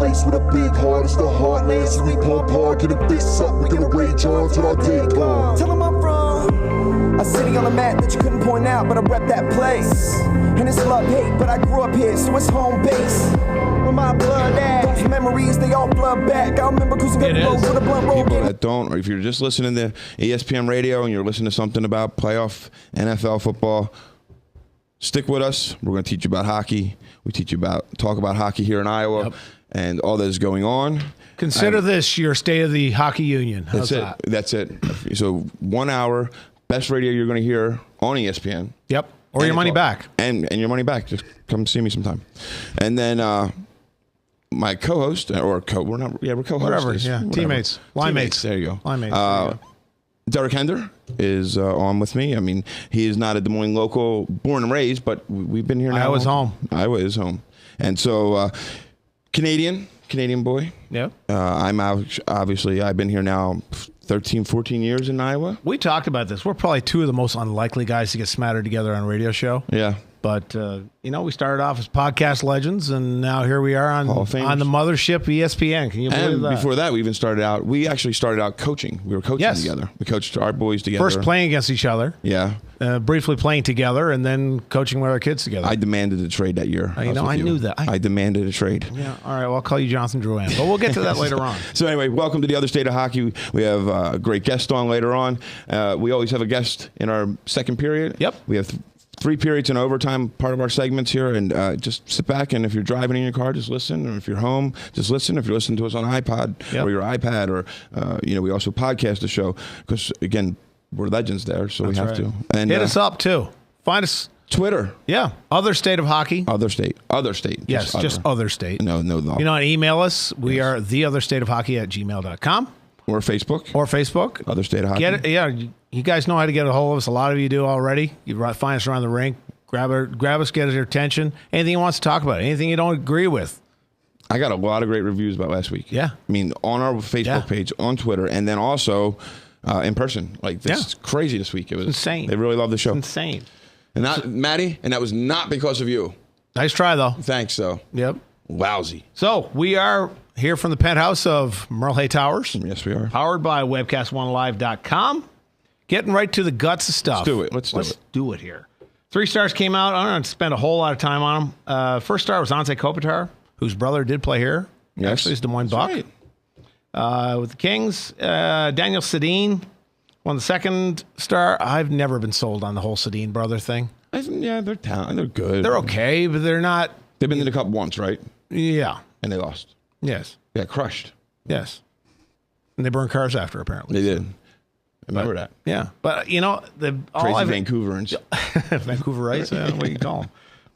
place with a big heart. It's the heartland, so we pump hard, get a fist up. We gonna rage on till our day gone. Tell them I'm from a city on the map that you couldn't point out, but I rep that place. And it's love-hate, but I grew up here, so it's home base. Where my blood at? Those memories, they all blood back. I remember cruising up the road with a blunt roll. People that don't, or if you're just listening to ESPN radio and you're listening to something about playoff NFL football, stick with us. We're going to teach you about hockey. We talk about hockey here in Iowa and all that is going on. Consider this your State of the Hockey Union. How's that? That's it. So 1 hour, best radio you're going to hear on ESPN. Yep. Or your money back. And your money back. Just come see me sometime. And then my co-host, we're co-hosts. Whatever, teammates. Line mates. There you go. Line mates. Derek Hender is on with me. I mean, he is not a Des Moines local, born and raised, but we've been here now. Iowa is home. And so, Canadian boy. Yeah. I'm obviously, I've been here now 13, 14 years in Iowa. We talked about this. We're probably two of the most unlikely guys to get smattered together on a radio show. Yeah. But, we started off as podcast legends, and now here we are on the mothership ESPN. Can you believe that? Before that, we actually started out coaching. We were coaching together. We coached our boys together. First playing against each other. Yeah. Briefly playing together, and then coaching with our kids together. I demanded a trade that year. I knew that. I demanded a trade. Yeah. All right. Well, I'll call you Jonathan Drouin, but we'll get to that later on. So anyway, welcome to the Other State of Hockey. We have a great guest on later on. We always have a guest in our second period. Yep. We have 3 periods in overtime, part of our segments here, and just sit back, and if you're driving in your car, just listen, or if you're home, just listen. If you're listening to us on iPod or your iPad, or we also podcast the show, because again, we're legends there, so we have to. And hit us up too. Find us Twitter. Yeah, Other State of Hockey. Other State. Yes, just Other State. No. Email us. We are theotherstateofhockey@gmail.com. Or Facebook. Other State of Hockey. You guys know how to get a hold of us. A lot of you do already. You find us around the rink. Grab us, get your attention. Anything you want to talk about. Anything you don't agree with. I got a lot of great reviews about last week. Yeah. I mean, on our Facebook page, on Twitter, and then also in person. Like, this is crazy this week. It was insane. They really loved the show. It's insane. And Maddie, and that was not because of you. Nice try, though. Thanks, though. Yep. Lousy. So, we are here from the penthouse of Merle Hay Towers. Yes, we are. Powered by webcast1live.com. Getting right to the guts of stuff. Let's do it here. 3 stars came out. I don't have to spend a whole lot of time on them. First star was Anze Kopitar, whose brother did play here. Yes. Actually, he's Des Moines Buck. Right. With the Kings, Daniel Sedin won the second star. I've never been sold on the whole Sedin brother thing. Yeah, they're talented. They're good. They're okay, but they're not. They've been in the cup once, right? Yeah. And they lost. Yes. They got crushed. Yes. And they burned cars after, apparently. They did. Remember that. Yeah. But, the crazy Vancouverans. Vancouverites, what do you call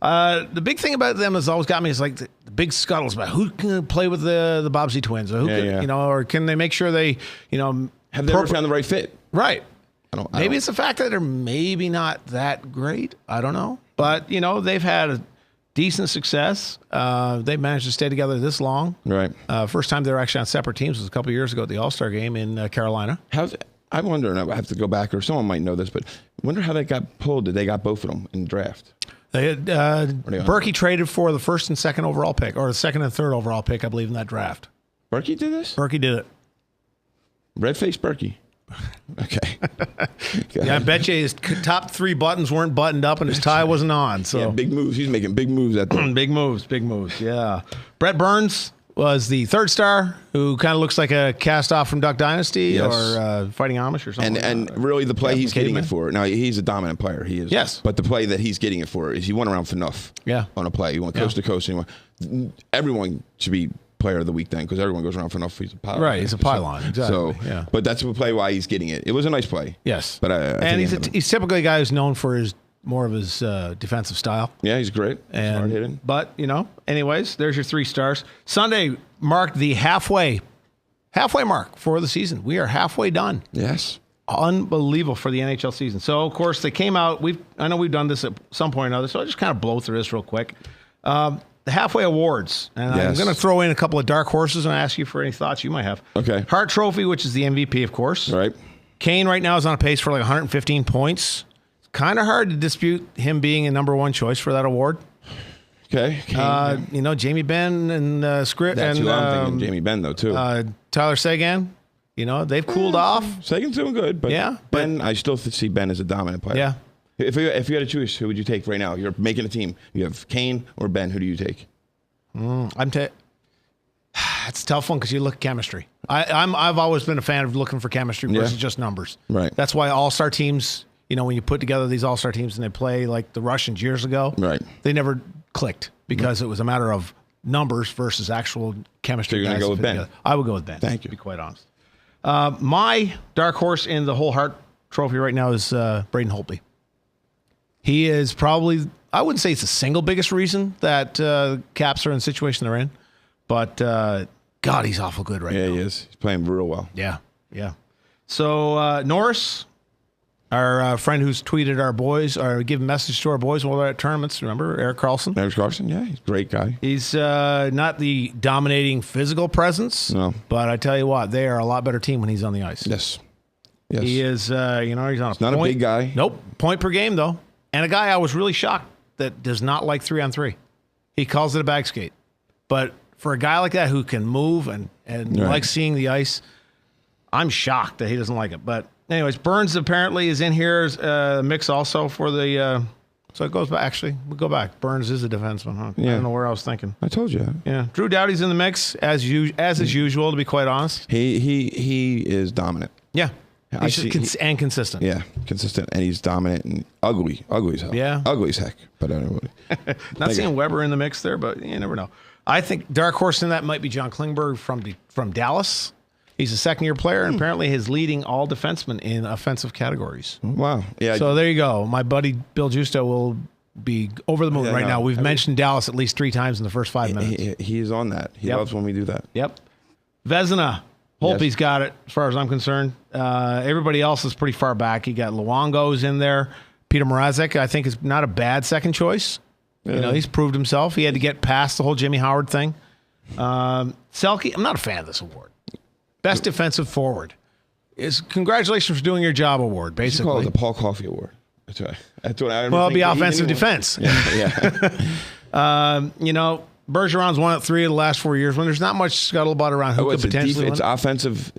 them? The big thing about them has always got me is like the big scuttles about who can play with the Bobbsey twins, or or can they make sure they, have they ever found the right fit? Right. Maybe it's the fact that they're maybe not that great. I don't know. But, they've had a decent success. They've managed to stay together this long. Right. First time they were actually on separate teams was a couple of years ago at the All-Star game in Carolina. I wonder, and I have to go back, or someone might know this, but I wonder how that got pulled. Did they got both of them in the draft? They had Berkey traded for the first and second overall pick, or the second and third overall pick, I believe, in that draft. Berkey did this? Berkey did it. Red-faced Berkey. Okay. Yeah, I bet you his top 3 buttons weren't buttoned up and his tie wasn't on. So big moves. He's making big moves at the big moves. Yeah. Brett Burns was the third star, who kind of looks like a cast off from Duck Dynasty or Fighting Amish or something. And really, the play he's getting it for. Now, he's a dominant player. He is. Yes. But the play that he's getting it for is he went around for enough. Yeah. On a play, he went coast to coast. Everyone should be player of the week then, because everyone goes around for enough. He's a pylon. Right, he's a pylon. Exactly. So, but that's the play why he's getting it. It was a nice play. Yes. But and he's typically a guy who's known for more of his defensive style. Yeah, he's great. Smart hitting. But, anyways, there's your 3 stars. Sunday marked the halfway mark for the season. We are halfway done. Yes. Unbelievable for the NHL season. So, of course, they came out. I know we've done this at some point or another, so I'll just kind of blow through this real quick. The halfway awards. And I'm going to throw in a couple of dark horses and ask you for any thoughts you might have. Okay. Hart Trophy, which is the MVP, of course. Right. Kane right now is on a pace for like 115 points. It's kind of hard to dispute him being a number 1 choice for that award. Okay. Jamie Benn and Script. That's who I'm thinking. Jamie Benn, though, too. Tyler Seguin. They've cooled off. Seguin's doing good, but Ben, I still see Ben as a dominant player. Yeah. If you had to choose, who would you take right now? You're making a team. You have Kane or Ben. Who do you take? It's a tough one because you look at chemistry. I've always been a fan of looking for chemistry versus just numbers. Right. That's why all-star teams, when you put together these all-star teams and they play like the Russians years ago, right, they never clicked because it was a matter of numbers versus actual chemistry. So you're going to go with Ben? Together. I would go with Ben. Thank you. To be quite honest. My dark horse in the whole Hart Trophy right now is Braden Holtby. He is probably, I wouldn't say it's the single biggest reason that Caps are in the situation they're in, but God, he's awful good right now. Yeah, he is. He's playing real well. Yeah. So Norris, our friend who's tweeted our boys, or given message to our boys while they're at tournaments, remember Eric Carlson? Eric Carlson, yeah, he's a great guy. He's not the dominating physical presence, no, but I tell you what, they are a lot better team when he's on the ice. Yes. He is, he's on he's not a big guy. Nope, point per game, though. And a guy I was really shocked that does not like 3-on-3. He calls it a bag skate. But for a guy like that who can move and likes seeing the ice, I'm shocked that he doesn't like it. But anyways, Burns apparently is in here mix also for the so it goes back. Actually, we go back. Burns is a defenseman, huh? Yeah. I don't know where I was thinking. I told you. Yeah. Drew Doughty's in the mix as is usual, to be quite honest. He is dominant. Yeah. And consistent. Yeah, consistent, and he's dominant and ugly as hell. Yeah, ugly as heck. But I don't know. Not seeing Weber in the mix there, but you never know. I think dark horse in that might be John Klingberg from Dallas. He's a second-year player, and apparently he's leading all defensemen in offensive categories. Wow. Yeah. So there you go. My buddy Bill Justo will be over the moon right now. We've mentioned Dallas at least 3 times in the first 5 minutes. He's on that. He loves when we do that. Yep. Vezina. Holtby's got it, as far as I'm concerned. Everybody else is pretty far back. You got Luongo's in there. Peter Mrazek, I think, is not a bad second choice. Yeah. He's proved himself. He had to get past the whole Jimmy Howard thing. Selke, I'm not a fan of this award. Best defensive forward is congratulations for doing your job award, basically. You call it the Paul Coffey Award. That's what I well, it'll be offensive defense. Yeah. Bergeron's won it 3 of the last 4 years when there's not much scuttlebutt around who could potentially win. It's offensive,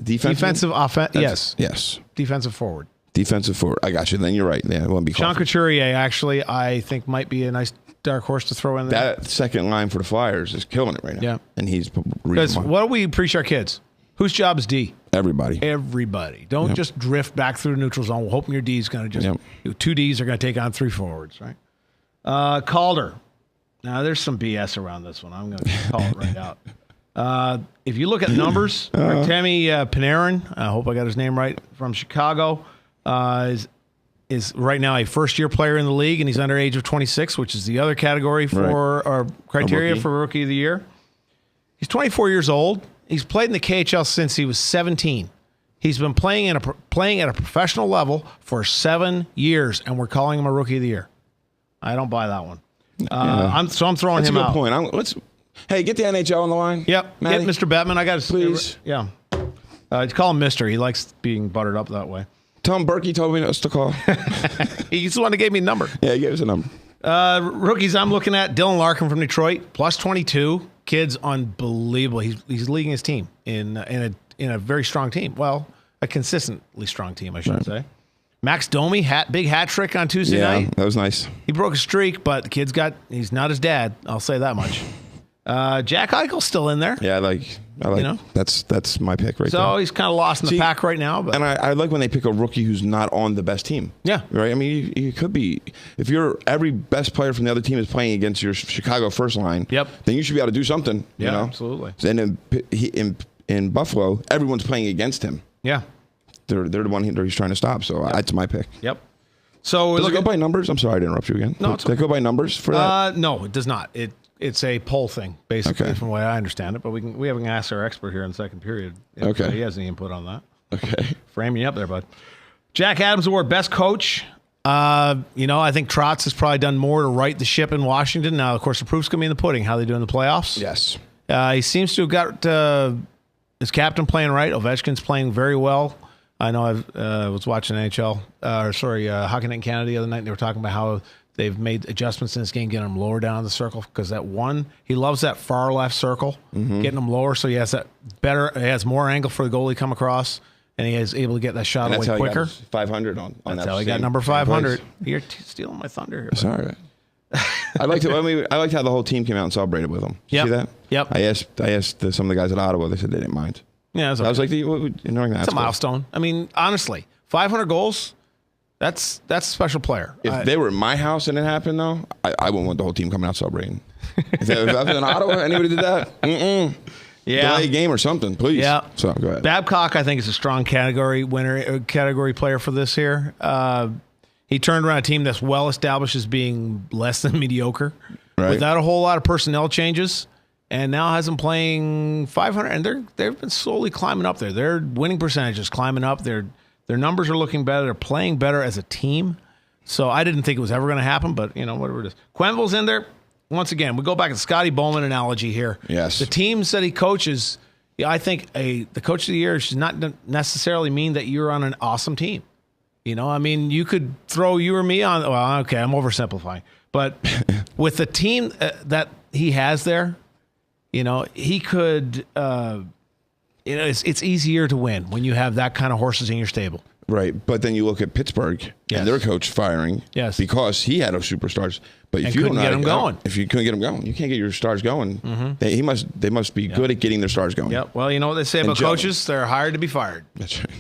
yes. Yes. Defensive forward. Defensive forward. I got you. Then you're right. Yeah, it won't be Sean Couturier, actually, I think might be a nice dark horse to throw in there. That second line for the Flyers is killing it right now. Yeah. And he's... Because what do we preach our kids? Whose job is D? Everybody. Don't just drift back through the neutral zone hoping your D is going to just... 2 Ds are going to take on 3 forwards, right? Calder. Now, there's some BS around this one. I'm going to call it right out. If you look at numbers, Artemi Panarin, I hope I got his name right, from Chicago, is right now a first-year player in the league, and he's under age of 26, which is the other category for our criteria for Rookie of the Year. He's 24 years old. He's played in the KHL since he was 17. He's been playing at a professional level for 7 years, and we're calling him a Rookie of the Year. I don't buy that one. I'm throwing him out. That's a good point. Hey, get the NHL on the line. Yep. Matty. Get Mr. Bettman. I got his... Please. Yeah. You call him Mr. He likes being buttered up that way. Tom Berkey told me us to call. He's the one that gave me a number. Yeah, he gave us a number. Rookies I'm looking at, Dylan Larkin from Detroit, plus 22. Kid's unbelievable. He's leading his team in a very strong team. Well, a consistently strong team, I should say. Max Domi, big hat trick on Tuesday night. Yeah, that was nice. He broke a streak, but the kid's he's not his dad. I'll say that much. Jack Eichel's still in there. Yeah, I like that's my pick right there. So he's kind of lost in the pack right now. But. And I like when they pick a rookie who's not on the best team. Yeah. Right? I mean, you could be, if every best player from the other team is playing against your Chicago first line, then you should be able to do something. Yeah, you know? Absolutely. And in Buffalo, everyone's playing against him. Yeah. They're the one he's trying to stop. So that's my pick. Yep. So does it go by numbers? I'm sorry to interrupt you again. No, does it go by numbers for that? No, it does not. It's a poll thing, basically, from the way I understand it. But we haven't asked our expert here in the second period. He has any input on that. Okay. Frame me up there, bud. Jack Adams Award, best coach. I think Trotz has probably done more to right the ship in Washington. Now, of course, the proof's going to be in the pudding. How they do in the playoffs? Yes. He seems to have got his captain playing right. Ovechkin's playing very well. I know I was watching NHL, Hockey Night in Canada the other night, and they were talking about how They've made adjustments in this game, getting him lower down the circle because he loves that far left circle, getting him lower so he has he has more angle for the goalie come across, and he is able to get that shot away quicker. 500 on That's that. How he got number 500. You're stealing my thunder here. Sorry. I liked how the whole team came out and celebrated with him. Did you see that? Yep. I asked some of the guys at Ottawa. They said they didn't mind. Yeah, I was like, it's a milestone. I mean, honestly, 500 goals. That's a special player. If they were at my house and it happened, though, I wouldn't want the whole team coming out celebrating. If I was in Ottawa, anybody did that? Yeah. Delay a game or something, please. Yeah. So go ahead. Babcock, I think, is a strong category player for this here. He turned around a team that's well established as being less than mediocre, without a whole lot of personnel changes, and now has them playing 500. And they've been slowly climbing up there. Their winning percentage is climbing up. Their numbers are looking better. They're playing better as a team. So I didn't think it was ever going to happen, but whatever it is. Quenneville's in there. Once again, we go back to the Scotty Bowman analogy here. Yes. The teams that he coaches, I think the coach of the year should not necessarily mean that you're on an awesome team. I mean, you could throw you or me on. Well, okay, I'm oversimplifying, but with the team that he has there, he could. It's easier to win when you have that kind of horses in your stable. Right, but then you look at Pittsburgh and their coach firing because he had those superstars. But if you don't get them going, if you couldn't get them going, you can't get your stars going. They must be good at getting their stars going. Yep. Well, you know what they say about coaches? They're hired to be fired. That's right.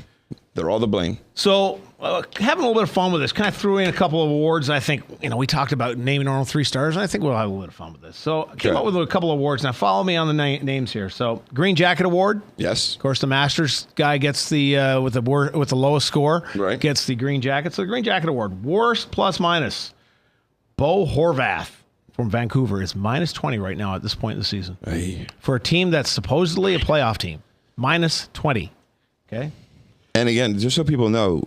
They're all the blame. So having a little bit of fun with this, kind of threw in a couple of awards. I think, we talked about naming our own 3 stars, and I think we'll have a little bit of fun with this. So I came up with a couple of awards. Now follow me on the names here. So Green Jacket Award. Yes. Of course, the Masters guy gets the with the lowest score. Right. Gets the Green Jacket. So the Green Jacket Award, worst plus minus. Bo Horvath from Vancouver is minus 20 right now at this point in the season. Hey. For a team that's supposedly a playoff team. Minus 20. Okay. And again, just so people know,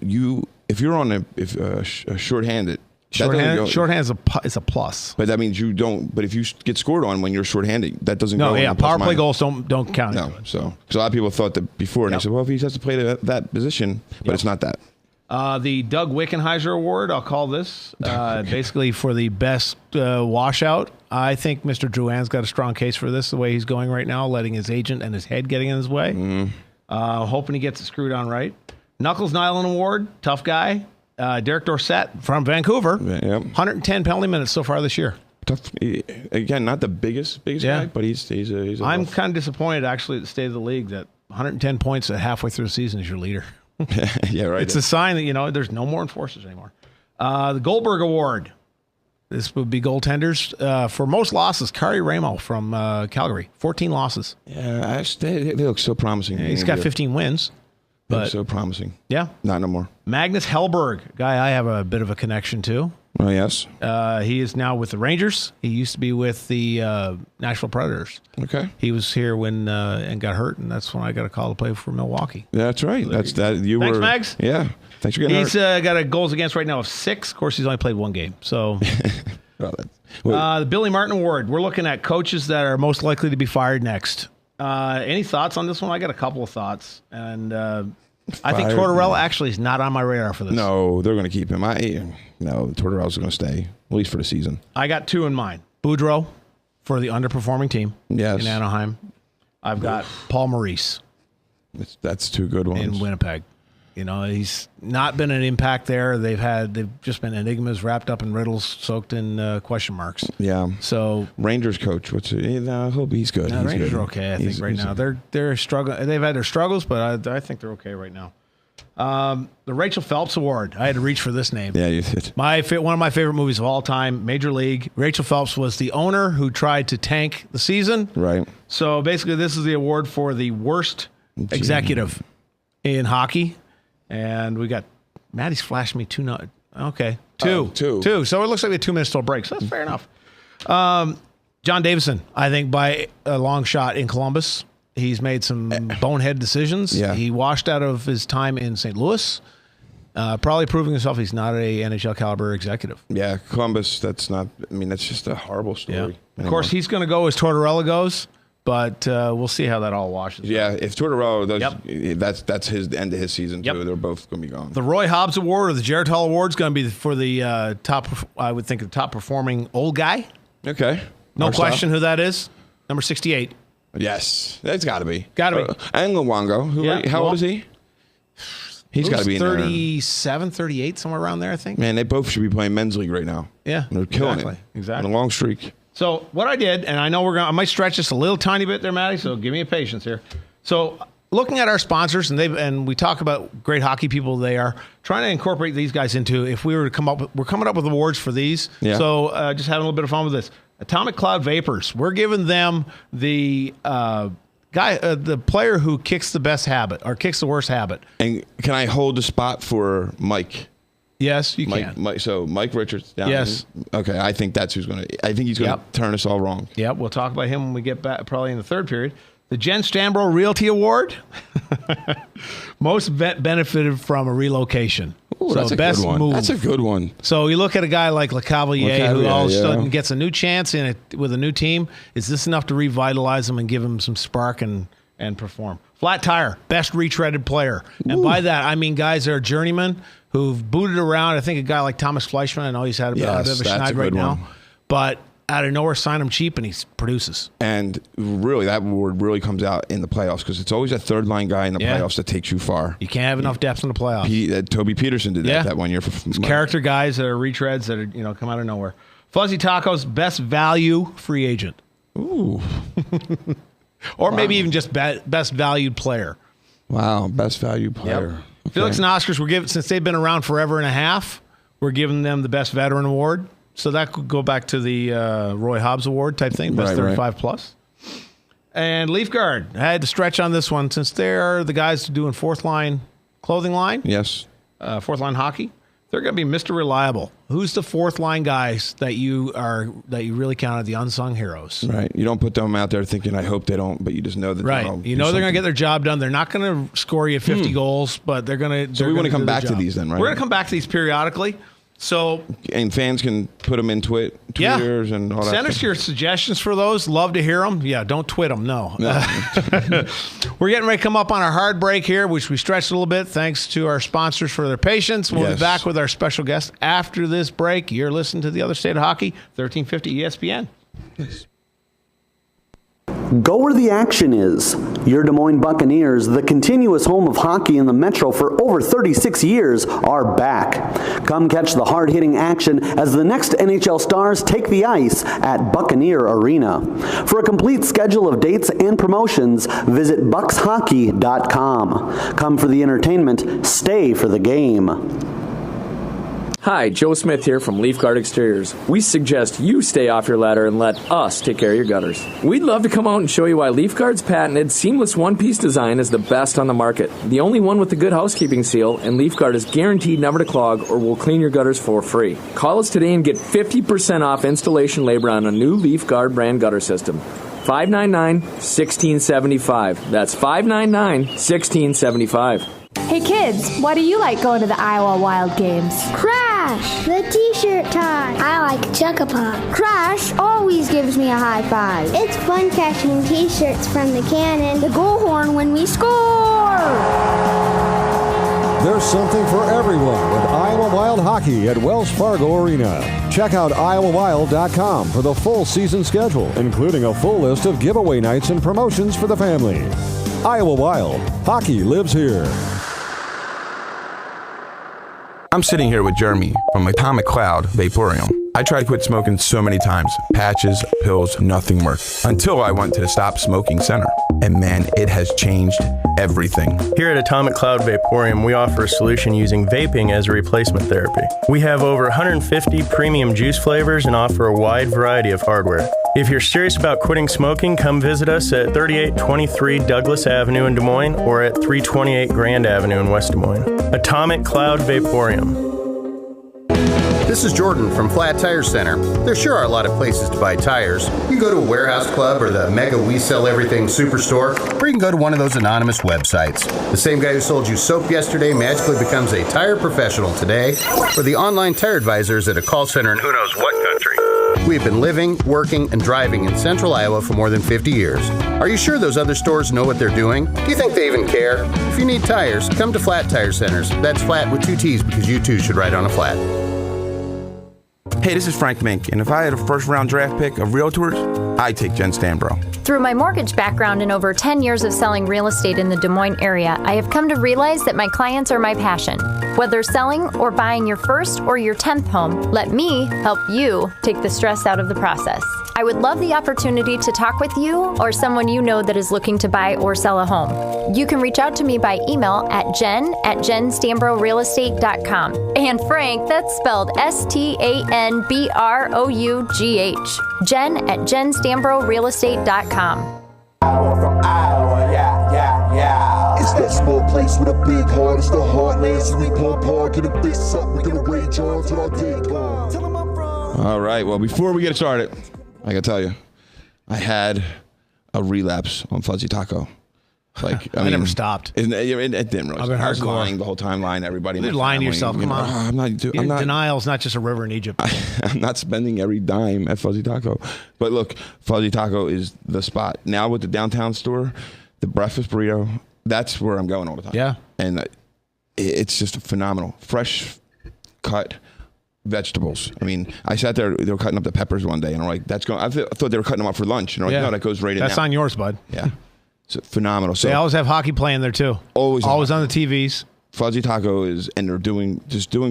if you're on a shorthanded, shorthand is a plus. But that means you don't. But if you get scored on when you're shorthanded, that doesn't go. No, yeah, power play goals don't count. No, because a lot of people thought that before, and they said, well, if he has to play that position, but it's not that. The Doug Wickenheiser Award, I'll call this, basically for the best washout. I think Mr. Drouin's got a strong case for this, the way he's going right now, letting his agent and his head getting in his way. Hoping he gets it screwed on right. Knuckles Nyland Award, tough guy. Derek Dorsett from Vancouver, 110 penalty minutes so far this year. Tough. Again, not the biggest guy, but he's a I'm kind of disappointed, actually, at the state of the league that 110 points at halfway through the season is your leader. Yeah, right. It's a sign that, there's no more enforcers anymore. The Goldberg Award. This would be goaltenders. For most losses, Kari Ramo from Calgary, 14 losses. Yeah, they look so promising. Yeah, he's got 15 wins. But so promising. Yeah. Not no more. Magnus Hellberg, guy I have a bit of a connection to. Oh, yes. He is now with the Rangers. He used to be with the Nashville Predators. Okay. He was here when and got hurt, and that's when I got a call to play for Milwaukee. That's right. Thanks, Mags. Yeah. Thanks for getting hurt. He's got a goals against right now of 6. Of course, he's only played 1 game. So the Billy Martin Award. We're looking at coaches that are most likely to be fired next. Any thoughts on this one? I got a couple of thoughts, and I think Tortorella actually is not on my radar for this. No, they're going to keep him. No, Tortorella's going to stay, at least for the season. I got 2 in mind. Boudreau for the underperforming team in Anaheim. I've got Paul Maurice. That's 2 good ones. In Winnipeg. He's not been an impact there. They've just been enigmas wrapped up in riddles, soaked in question marks. Yeah. So Rangers coach, I hope he's good. No, Rangers are okay. I think right now they're struggling. They've had their struggles, but I think they're okay right now. The Rachel Phelps Award. I had to reach for this name. Yeah, you did. One of my favorite movies of all time, Major League. Rachel Phelps was the owner who tried to tank the season. Right. So basically, this is the award for the worst executive in hockey. And we got Maddie's flashed me 2. Okay, 2. 2. So it looks like we have 2 minutes till break. So that's fair enough. John Davison, I think by a long shot in Columbus. He's made some bonehead decisions. Yeah. He washed out of his time in St. Louis, probably proving himself he's not a NHL caliber executive. Yeah, Columbus, that's just a horrible story. Yeah. Of course, he's going to go as Tortorella goes. But we'll see how that all washes. Yeah, if Tortorella does, that's his end of his season too. They're both going to be gone. The Roy Hobbs Award or the Jared Hall Award is going to be for the top. I would think the top performing old guy. Okay, no question who that is. Number 68. Yes, that's got to be. Got to be. And Luongo. How old is he? He's got to be in 37, 38, somewhere around there, I think. Man, they both should be playing men's league right now. Yeah, they're killing it. Exactly. On a long streak. So what I did, and I know I might stretch this a little tiny bit there, Matty, so give me a patience here. So looking at our sponsors, and we talk about great hockey people they are, trying to incorporate these guys into, if we were to we're coming up with awards for these. Yeah. So just having a little bit of fun with this. Atomic Cloud Vapors, we're giving them the the player who kicks the best habit or kicks the worst habit. And can I hold the spot for Mike? Yes, you can. Mike Richards. Down. Yes. Okay, I think that's who's going to. I think he's going to turn us all wrong. Yeah, we'll talk about him when we get back, probably in the third period. The Jen Stanbro Realty Award, most benefited from a relocation. Ooh, so that's a best good one. Move. That's a good one. So you look at a guy like LeCavalier, who all of a sudden gets a new chance with a new team. Is this enough to revitalize him and give him some spark and perform? Flat Tire, best retreaded player. And by that, I mean guys that are journeymen who've booted around. I think a guy like Thomas Fleischman, I know he's had a bit of a schneid right now. But out of nowhere, sign him cheap, and he produces. And really, that award really comes out in the playoffs because it's always a third-line guy in the playoffs that takes you far. You can't have enough depth in the playoffs. Toby Peterson did that 1 year. It's character guys that are retreads that are come out of nowhere. Fuzzy Tacos, best value free agent. Ooh. Or maybe even just best valued player. Wow, best valued player. Yep. Okay. Felix and Oscars, since they've been around forever and a half, we're giving them the best veteran award. So that could go back to the Roy Hobbs Award type thing, best 35 plus. And Leaf Guard, I had to stretch on this one since they're the guys doing fourth line clothing line. Yes. Fourth line hockey. They're going to be Mr. Reliable. Who's the fourth line guys that you really count as the unsung heroes? Right. You don't put them out there thinking, I hope they don't, but you just know that. Right. You know they're going to get their job done. They're not going to score you 50 goals, but they're going to. So we want to come back to these then, right? We're going to come back to these periodically. And fans can put them in Twitters and all that. Send us your suggestions for those. Love to hear them. Yeah, don't twit them. No. We're getting ready to come up on our hard break here, which we stretched a little bit. Thanks to our sponsors for their patience. We'll be back with our special guest after this break. You're listening to The Other State of Hockey, 1350 ESPN. Yes. Go where the action is. Your Des Moines Buccaneers, the continuous home of hockey in the Metro for over 36 years, are back. Come catch the hard-hitting action as the next NHL stars take the ice at Buccaneer Arena. For a complete schedule of dates and promotions, visit buckshockey.com. Come for the entertainment, stay for the game. Hi, Joe Smith here from Leaf Guard Exteriors. We suggest you stay off your ladder and let us take care of your gutters. We'd love to come out and show you why Leaf Guard's patented seamless one-piece design is the best on the market. The only one with the good housekeeping seal, and Leaf Guard is guaranteed never to clog or will clean your gutters for free. Call us today and get 50% off installation labor on a new Leaf Guard brand gutter system. 599-1675. That's 599-1675. Hey kids, why do you like going to the Iowa Wild games? Crash, the t-shirt tie. I like Chuck-a-Puck. Crash always gives me a high five. It's fun catching t-shirts from the cannon. The goal horn when we score. There's something for everyone with Iowa Wild Hockey at Wells Fargo Arena. Check out iowawild.com for the full season schedule, including a full list of giveaway nights and promotions for the family. Iowa Wild. Hockey lives here. I'm sitting here with Jeremy from Atomic Cloud Vaporium. I tried to quit smoking so many times. Patches, pills, nothing worked. Until I went to the Stop Smoking Center. And man, it has changed everything. Here at Atomic Cloud Vaporium, we offer a solution using vaping as a replacement therapy. We have over 150 premium juice flavors and offer a wide variety of hardware. If you're serious about quitting smoking, come visit us at 3823 Douglas Avenue in Des Moines or at 328 Grand Avenue in West Des Moines. Atomic Cloud Vaporium. This is Jordan from Flat Tire Center. There sure are a lot of places to buy tires. You can go to a warehouse club or the mega We Sell Everything superstore, or you can go to one of those anonymous websites. The same guy who sold you soap yesterday magically becomes a tire professional today, or the online tire advisors at a call center in who knows what country. We've been living, working, and driving in central Iowa for more than 50 years. Are you sure those other stores know what they're doing? Do you think they even care? If you need tires, come to Flat Tire Centers. That's flat with 2 T's because you too should ride on a flat. Hey, this is Frank Mink, and if I had a first-round draft pick of realtors, I'd take Jen Stambro. Through my mortgage background and over 10 years of selling real estate in the Des Moines area, I have come to realize that my clients are my passion. Whether selling or buying your first or your 10th home, let me help you take the stress out of the process. I would love the opportunity to talk with you or someone you know that is looking to buy or sell a home. You can reach out to me by email at jen@jenstambrorealestate.com. And Frank, that's spelled STANBROUGH. jen@jenstambrorealestate.com. Iowa from Iowa, yeah. It's that small place with a big heart. It's the heartland, so we pump hard, get a fist up. We're gonna rage on till our day gone. Tell 'em I'm from. All right. Well, before we get started, I gotta tell you, I had a relapse on fuzzy taco. Like I never stopped. It didn't really. I've been I was hardcore. lying the whole time, lying to everybody. You're lying to yourself. Come on. I'm not. Denial's not just a river in Egypt. I'm not spending every dime at Fuzzy Taco. But look, Fuzzy Taco is the spot. Now with the downtown store, the breakfast burrito, that's where I'm going all the time. Yeah. And it's just phenomenal. Fresh cut vegetables. I mean, I sat there, they were cutting up the peppers one day, and I'm like, that's going, I thought they were cutting them up for lunch. And I'm like, no, that goes right in That's now. on yours, bud. Yeah. It's phenomenal. So they always have hockey playing there, too. Always on the TVs. Fuzzy Taco is, and they're doing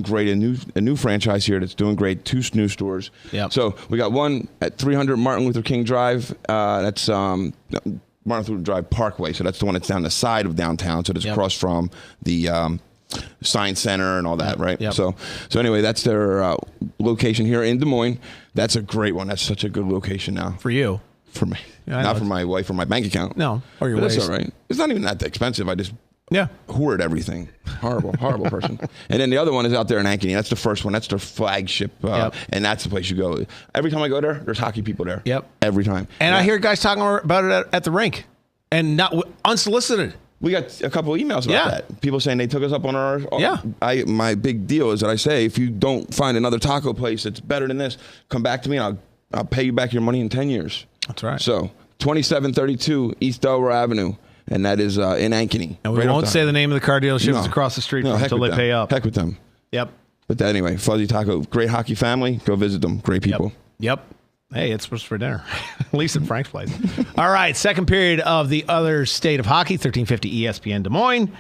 great. A new franchise here that's doing great. 2 new stores. Yep. So we got one at 300 Martin Luther King Drive. That's Martin Luther Drive Parkway. So that's the one that's down the side of downtown. So that's across from the Science Center and all that, right? Yep. So anyway, that's their location here in Des Moines. That's a great one. That's such a good location now for you. For me, yeah, not for my wife or my bank account. No, or your waist. That's all right. It's not even that expensive. I just hoard everything. Horrible person. And then the other one is out there in Ankeny. That's the first one. That's their flagship, and that's the place you go. Every time I go there, there's hockey people there. Yep. Every time. And I hear guys talking about it at the rink, and not unsolicited. We got a couple of emails about that. People saying they took us up on our. My big deal is that I say, if you don't find another taco place that's better than this, come back to me and I'll pay you back your money in 10 years. That's right. So 2732 East Delaware Avenue, and that is in Ankeny. And we won't say the name of the car dealership that's across the street until they pay up. Heck with them. Yep. But anyway, Fuzzy Taco, great hockey family. Go visit them. Great people. Yep. Hey, it's supposed for dinner. At least at Frank's place. All right, second period of the other state of hockey, 1350 ESPN Des Moines.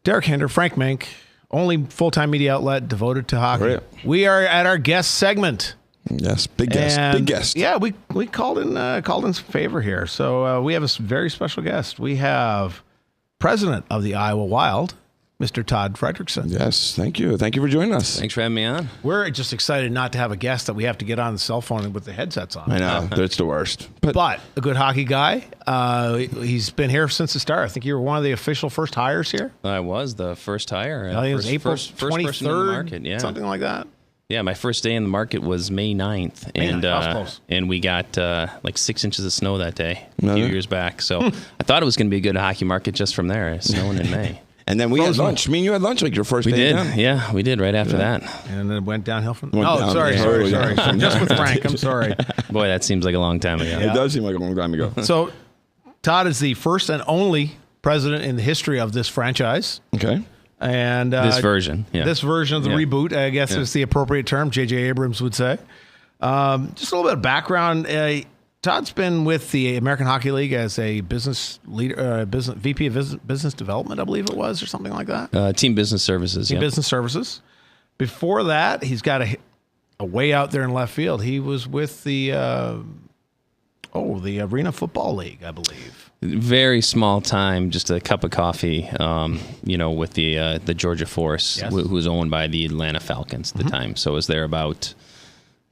Derek Hinder, Frank Mink, only full-time media outlet devoted to hockey. Right. We are at our guest segment. Yes, big guest. Big guest. Yeah, we called in some favor here. So we have a very special guest. We have president of the Iowa Wild, Mr. Todd Frederickson. Yes, thank you. Thank you for joining us. Thanks for having me on. We're just excited not to have a guest that we have to get on the cell phone with the headsets on. I know, that's the worst. But a good hockey guy. He's been here since the start. I think you were one of the official first hires here. I was the first hire. I think it was April first person in the 23rd, market, yeah. something like that. Yeah, my first day in the market was May 9th. And we got like 6 inches of snow that day a few years back. So I thought it was going to be a good hockey market just from there, snowing in May. And then we had lunch. I mean, you had lunch like your first day. We did. Down. Yeah, we did right after that. And then it went downhill from there. Sorry. Just with Frank. I'm sorry. Boy, that seems like a long time ago. It does seem like a long time ago. So Todd is the first and only president in the history of this franchise. Okay. And this version. Yeah. This version of the reboot, I guess is the appropriate term, J.J. Abrams would say. Just a little bit of background. Todd's been with the American Hockey League as a business leader, VP of business development, I believe it was, or something like that. Team Business Services. Team Business Services. Before that, he's got a way out there in left field. He was with the Arena Football League, I believe. Very small time, just a cup of coffee, with the Georgia Force, who was owned by the Atlanta Falcons at the time. So I was there about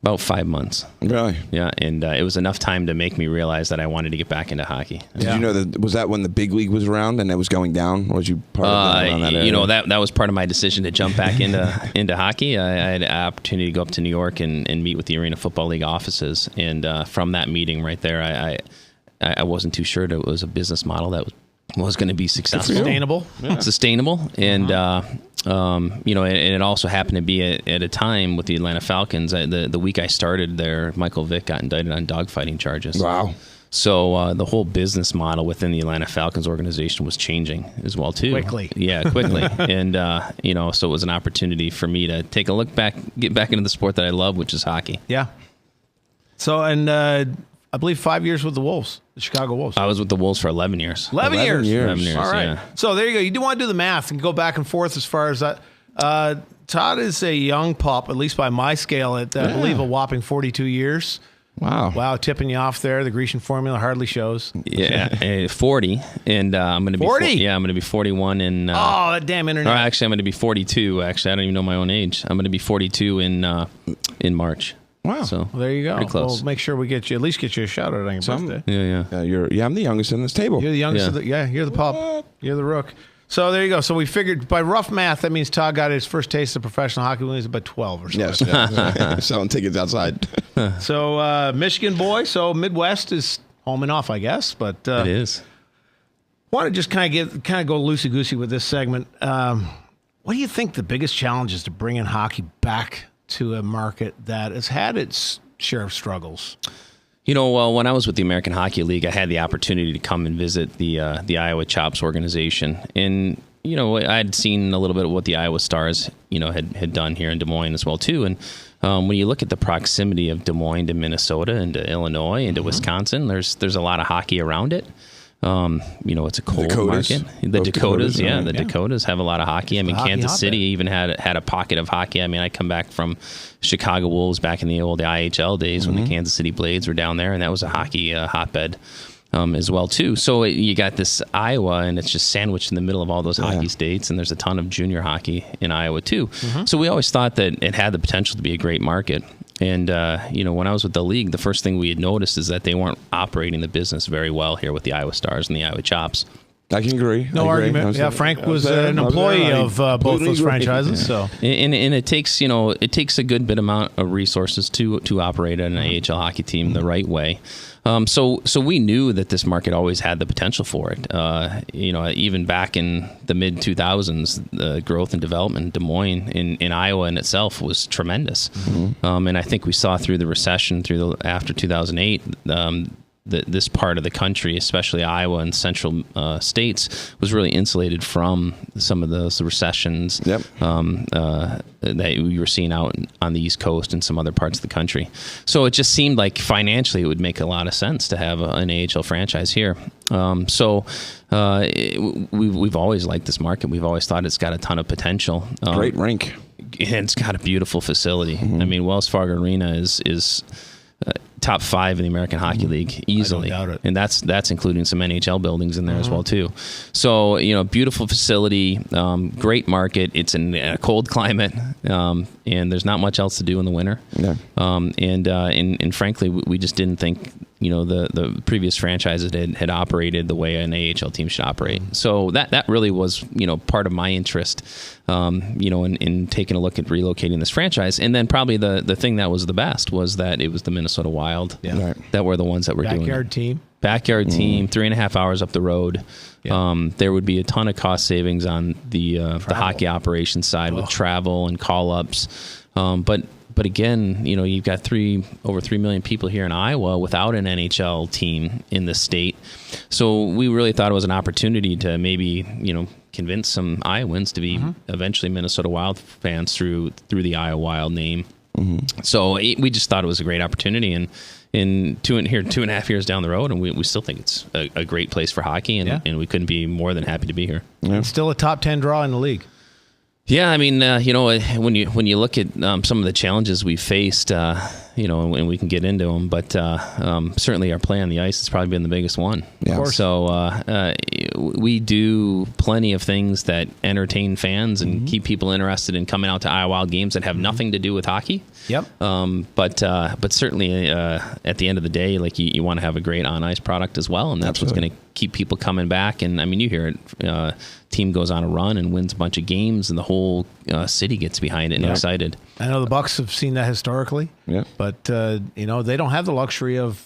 5 months. Really? Yeah, and it was enough time to make me realize that I wanted to get back into hockey. Did you know that? Was that when the big league was around and it was going down? Or was you part of that area? That was part of my decision to jump back into hockey. I had an opportunity to go up to New York and meet with the Arena Football League offices, and from that meeting right there, I wasn't too sure that it was a business model that was going to be successful, sustainable, and and it also happened to be at a time with the Atlanta Falcons. The week I started there, Michael Vick got indicted on dogfighting charges. Wow. So the whole business model within the Atlanta Falcons organization was changing as well too. Quickly. And so it was an opportunity for me to take a look back, get back into the sport that I love, which is hockey. Yeah. So I believe 5 years with the Wolves, the Chicago Wolves. I was with the Wolves for 11 years. 11 years. 11 years. All right. Yeah. So there you go. You do want to do the math and go back and forth as far as that. Todd is a young pup, at least by my scale, at I believe a whopping 42 years. Wow, tipping you off there. The Grecian formula hardly shows. Yeah, 40, and I'm going to be 40. I'm going to be 41 in. That damn internet. Or actually, I'm going to be 42. Actually, I don't even know my own age. I'm going to be 42 in March. Wow. So well, there you go. Pretty close. We'll make sure we get you at least a shout out on your birthday. Yeah. I'm the youngest in this table. You're the youngest. You're the pup. You're the rook. So there you go. So we figured by rough math, that means Todd got his first taste of professional hockey when he was about 12 or so. Yes. Selling tickets outside. So Michigan boy. So Midwest is home and off, I guess. But it is. Want to just kind of go loosey goosey with this segment. What do you think the biggest challenge is to bring in hockey back to a market that has had its share of struggles? Well, when I was with the American Hockey League, I had the opportunity to come and visit the Iowa Chops organization. And, I'd seen a little bit of what the Iowa Stars, had done here in Des Moines as well, too. And when you look at the proximity of Des Moines to Minnesota and to Illinois and to Wisconsin, there's a lot of hockey around it. It's a cold market. The Dakotas, the Dakotas have a lot of hockey. I mean, Kansas City even had a pocket of hockey. I mean, I come back from Chicago Wolves back in the old IHL days when the Kansas City Blades were down there, and that was a hockey hotbed as well too. So you got this Iowa, and it's just sandwiched in the middle of all those hockey states, and there's a ton of junior hockey in Iowa too. So we always thought that it had the potential to be a great market. And, when I was with the league, the first thing we had noticed is that they weren't operating the business very well here with the Iowa Stars and the Iowa Chops. I can agree. No argument. Frank was an employee of both those franchises. So, and it takes a good bit amount of resources to operate an AHL hockey team the right way. So we knew that this market always had the potential for it. Even back in the mid 2000s, the growth and development in Des Moines in Iowa in itself was tremendous. And I think we saw through the recession after 2008. This part of the country, especially Iowa and central states, was really insulated from some of those recessions that we were seeing out on the East Coast and some other parts of the country. So it just seemed like financially it would make a lot of sense to have an AHL franchise here. We've always liked this market. We've always thought it's got a ton of potential. Great rink. And it's got a beautiful facility. I mean, Wells Fargo Arena is top 5 in the American Hockey League easily. I don't doubt it. And that's including some NHL buildings in there as well too. So, beautiful facility, great market. It's in a cold climate, and there's not much else to do in the winter. Yeah. And frankly, we just didn't think, the previous franchises had operated the way an AHL team should operate. So that really was, part of my interest, in taking a look at relocating this franchise. And then probably the thing that was the best was that it was the Minnesota Wild that were the ones that were doing it. Backyard team, 3.5 hours up the road. There would be a ton of cost savings on the hockey operations side with travel and call-ups. But again, you've got over 3 million people here in Iowa without an NHL team in the state. So we really thought it was an opportunity to maybe, convince some Iowans to be eventually Minnesota Wild fans through the Iowa Wild name. So we just thought it was a great opportunity, and in 2.5 years down the road, and we still think it's a great place for hockey, and we couldn't be more than happy to be here. It's still a top 10 draw in the league. Yeah, I mean, when you look at some of the challenges we faced, and we can get into them, but certainly our play on the ice has probably been the biggest one. Yeah. Of course. So we do plenty of things that entertain fans and keep people interested in coming out to Iowa Wild games that have nothing to do with hockey. Yep. But certainly at the end of the day, like you want to have a great on ice product as well, and that's what's going to keep people coming back. And I mean, you hear it. Team goes on a run and wins a bunch of games, and the whole city gets behind it and excited. I know the Bucks have seen that historically, but they don't have the luxury of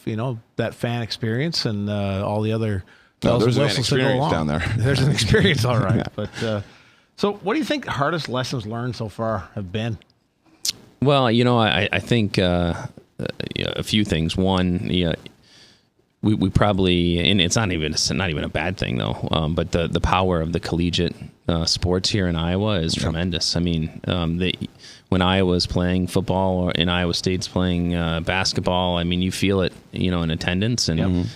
that fan experience and all the other No, there's an experience down there. There's an experience, all right. But so, what do you think the hardest lessons learned so far have been? Well, I think a few things. One, we probably, and it's not even a bad thing though. But the power of the collegiate sports here in Iowa is tremendous. I mean, when Iowa's playing football or in Iowa State's playing basketball, I mean, you feel it, in attendance and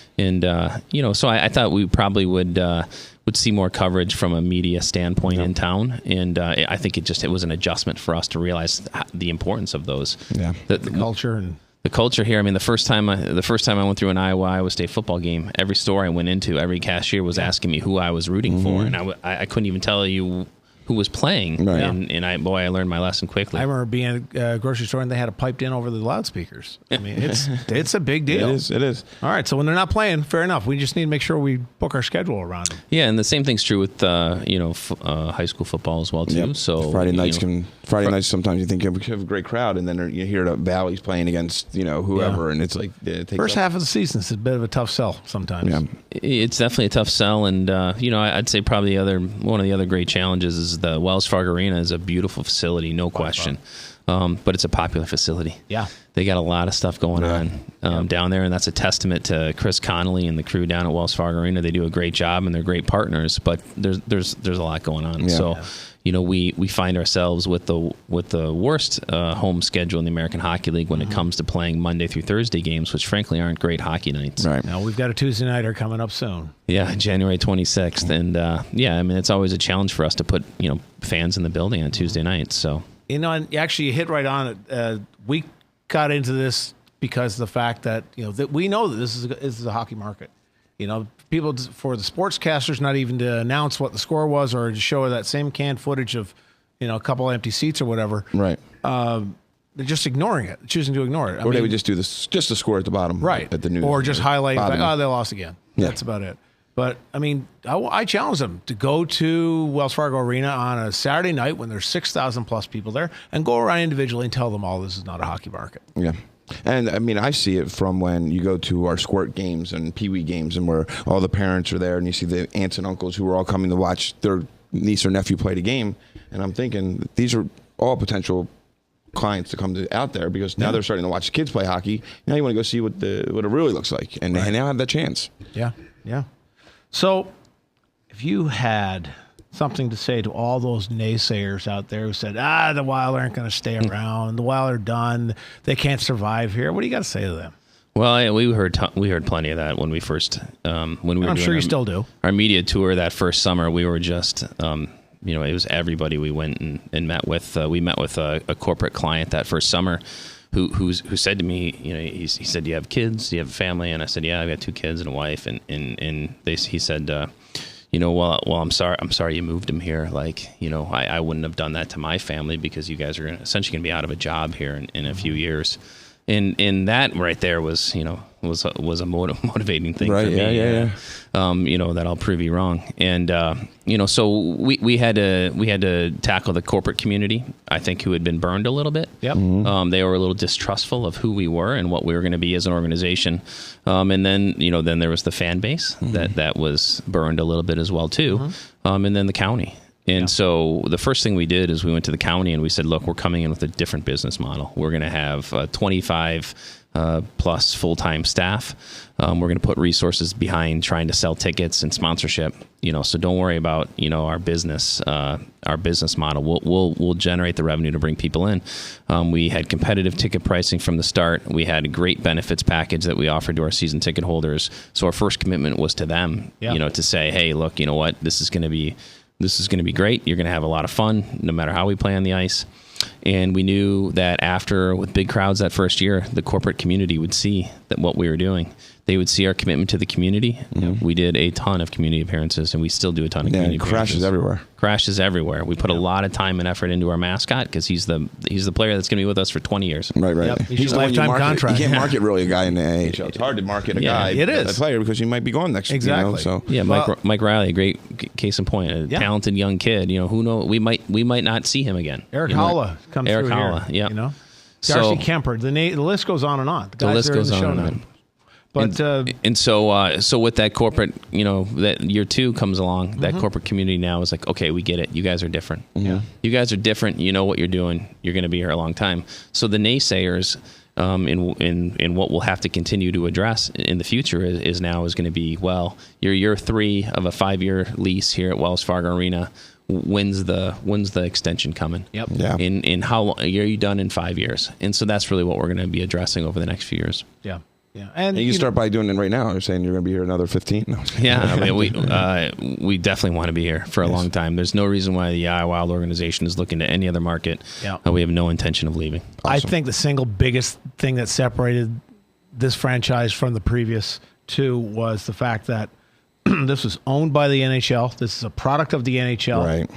so I thought we probably would see more coverage from a media standpoint in town, and I think it was an adjustment for us to realize the importance of those. Yeah, the culture and. The culture here. I mean, the first time I went through an Iowa State football game, every store I went into, every cashier was asking me who I was rooting for, and I couldn't even tell you who was playing. Right. And I learned my lesson quickly. I remember being at a grocery store and they had it piped in over the loudspeakers. I mean, it's a big deal. It is. All right, so when they're not playing, fair enough. We just need to make sure we book our schedule around them. Yeah, and the same thing's true with high school football as well too. Yep. So Friday nights sometimes you think you have a great crowd, and then you hear the Valley's playing against whoever, and it's like first half of the season is a bit of a tough sell sometimes. Yeah, it's definitely a tough sell, and I'd say probably one of the other great challenges is the Wells Fargo Arena is a beautiful facility, no question. But it's a popular facility. Yeah. They got a lot of stuff going on down there, and that's a testament to Chris Connolly and the crew down at Wells Fargo Arena. They do a great job, and they're great partners, but there's a lot going on. Yeah. So, we find ourselves with the worst home schedule in the American Hockey League when it comes to playing Monday through Thursday games, which frankly aren't great hockey nights. Right. Now, we've got a Tuesday nighter coming up soon. Yeah, January 26th. And, I mean, it's always a challenge for us to put, fans in the building on Tuesday nights, so... And actually, you hit right on it. We got into this because of the fact that that we know that this is a hockey market. People, for the sportscasters not even to announce what the score was or to show that same canned footage of a couple empty seats or whatever. Right. They're just ignoring it, choosing to ignore it. They would just do this, just the score at the bottom, right? At the news, or just highlight they lost again. Yeah. That's about it. But, I mean, I challenge them to go to Wells Fargo Arena on a Saturday night when there's 6,000 plus people there and go around individually and tell them all this is not a hockey market. Yeah. And, I mean, I see it from when you go to our squirt games and pee-wee games and where all the parents are there and you see the aunts and uncles who are all coming to watch their niece or nephew play the game. And I'm thinking these are all potential clients to come out there because now they're starting to watch the kids play hockey. Now you want to go see what it really looks like. And they now have that chance. Yeah, yeah. So, if you had something to say to all those naysayers out there who said, the Wild aren't going to stay around, the Wild are done, they can't survive here, what do you got to say to them? Well, we heard plenty of that when we first when we were. I'm doing sure you still do. Our media tour that first summer. We were just it was everybody we went and met with. We met with a corporate client that first summer. Who said to me, he said, "Do you have kids? Do you have a family?" And I said, "Yeah, I've got 2 kids and a wife." And he said, well, I'm sorry you moved him here. Like, I wouldn't have done that to my family because you guys are essentially going to be out of a job here in a few years. And that right there was a motivating thing for me. Yeah. That I'll prove you wrong. And so we had to tackle the corporate community, I think, who had been burned a little bit. Yep. Mm-hmm. They were a little distrustful of who we were and what we were going to be as an organization. And then then there was the fan base that was burned a little bit as well too. Mm-hmm. And then the county. And so the first thing we did is we went to the county and we said, look, we're coming in with a different business model. We're going to have 25 plus full-time staff. We're going to put resources behind trying to sell tickets and sponsorship. So don't worry about our business model. We'll generate the revenue to bring people in. We had competitive ticket pricing from the start. We had a great benefits package that we offered to our season ticket holders. So our first commitment was to them. To say, hey, look, you know what, this is going to be great. You're going to have a lot of fun no matter how we play on the ice. And we knew that with big crowds that first year, the corporate community would see that what we were doing. They would see our commitment to the community. Mm-hmm. We did a ton of community appearances, and we still do a ton of community appearances. Crashes everywhere. We put a lot of time and effort into our mascot because he's the player that's going to be with us for 20 years. Right. Yep. He's a lifetime contract. You can't market really a guy in the AHL. It's hard to market a guy, a player, because he might be going next year. Exactly. So Mike Riley, a great case in point, a talented young kid. Who knows? We might not see him again. Eric Holla comes through here. Yeah. Darcy Kemper. The list goes on and on. The list goes on and on. But so with that corporate, that year 2 comes along, that corporate community now is like, okay, we get it. You guys are different. Yeah. You guys are different. You know what you're doing. You're going to be here a long time. So the naysayers in what we'll have to continue to address in the future is going to be, well, you're year 3 of a 5-year lease here at Wells Fargo Arena. When's the extension coming? Yep. Yeah. In how long are you done in 5 years? And so that's really what we're going to be addressing over the next few years. Yeah. Yeah. And you start by doing it right now. You're saying you're going to be here another 15. No. Yeah. I mean, we definitely want to be here for a long time. There's no reason why the Iowa Wild organization is looking to any other market. Yeah. We have no intention of leaving. Awesome. I think the single biggest thing that separated this franchise from the previous 2 was the fact that this was owned by the NHL. This is a product of the NHL.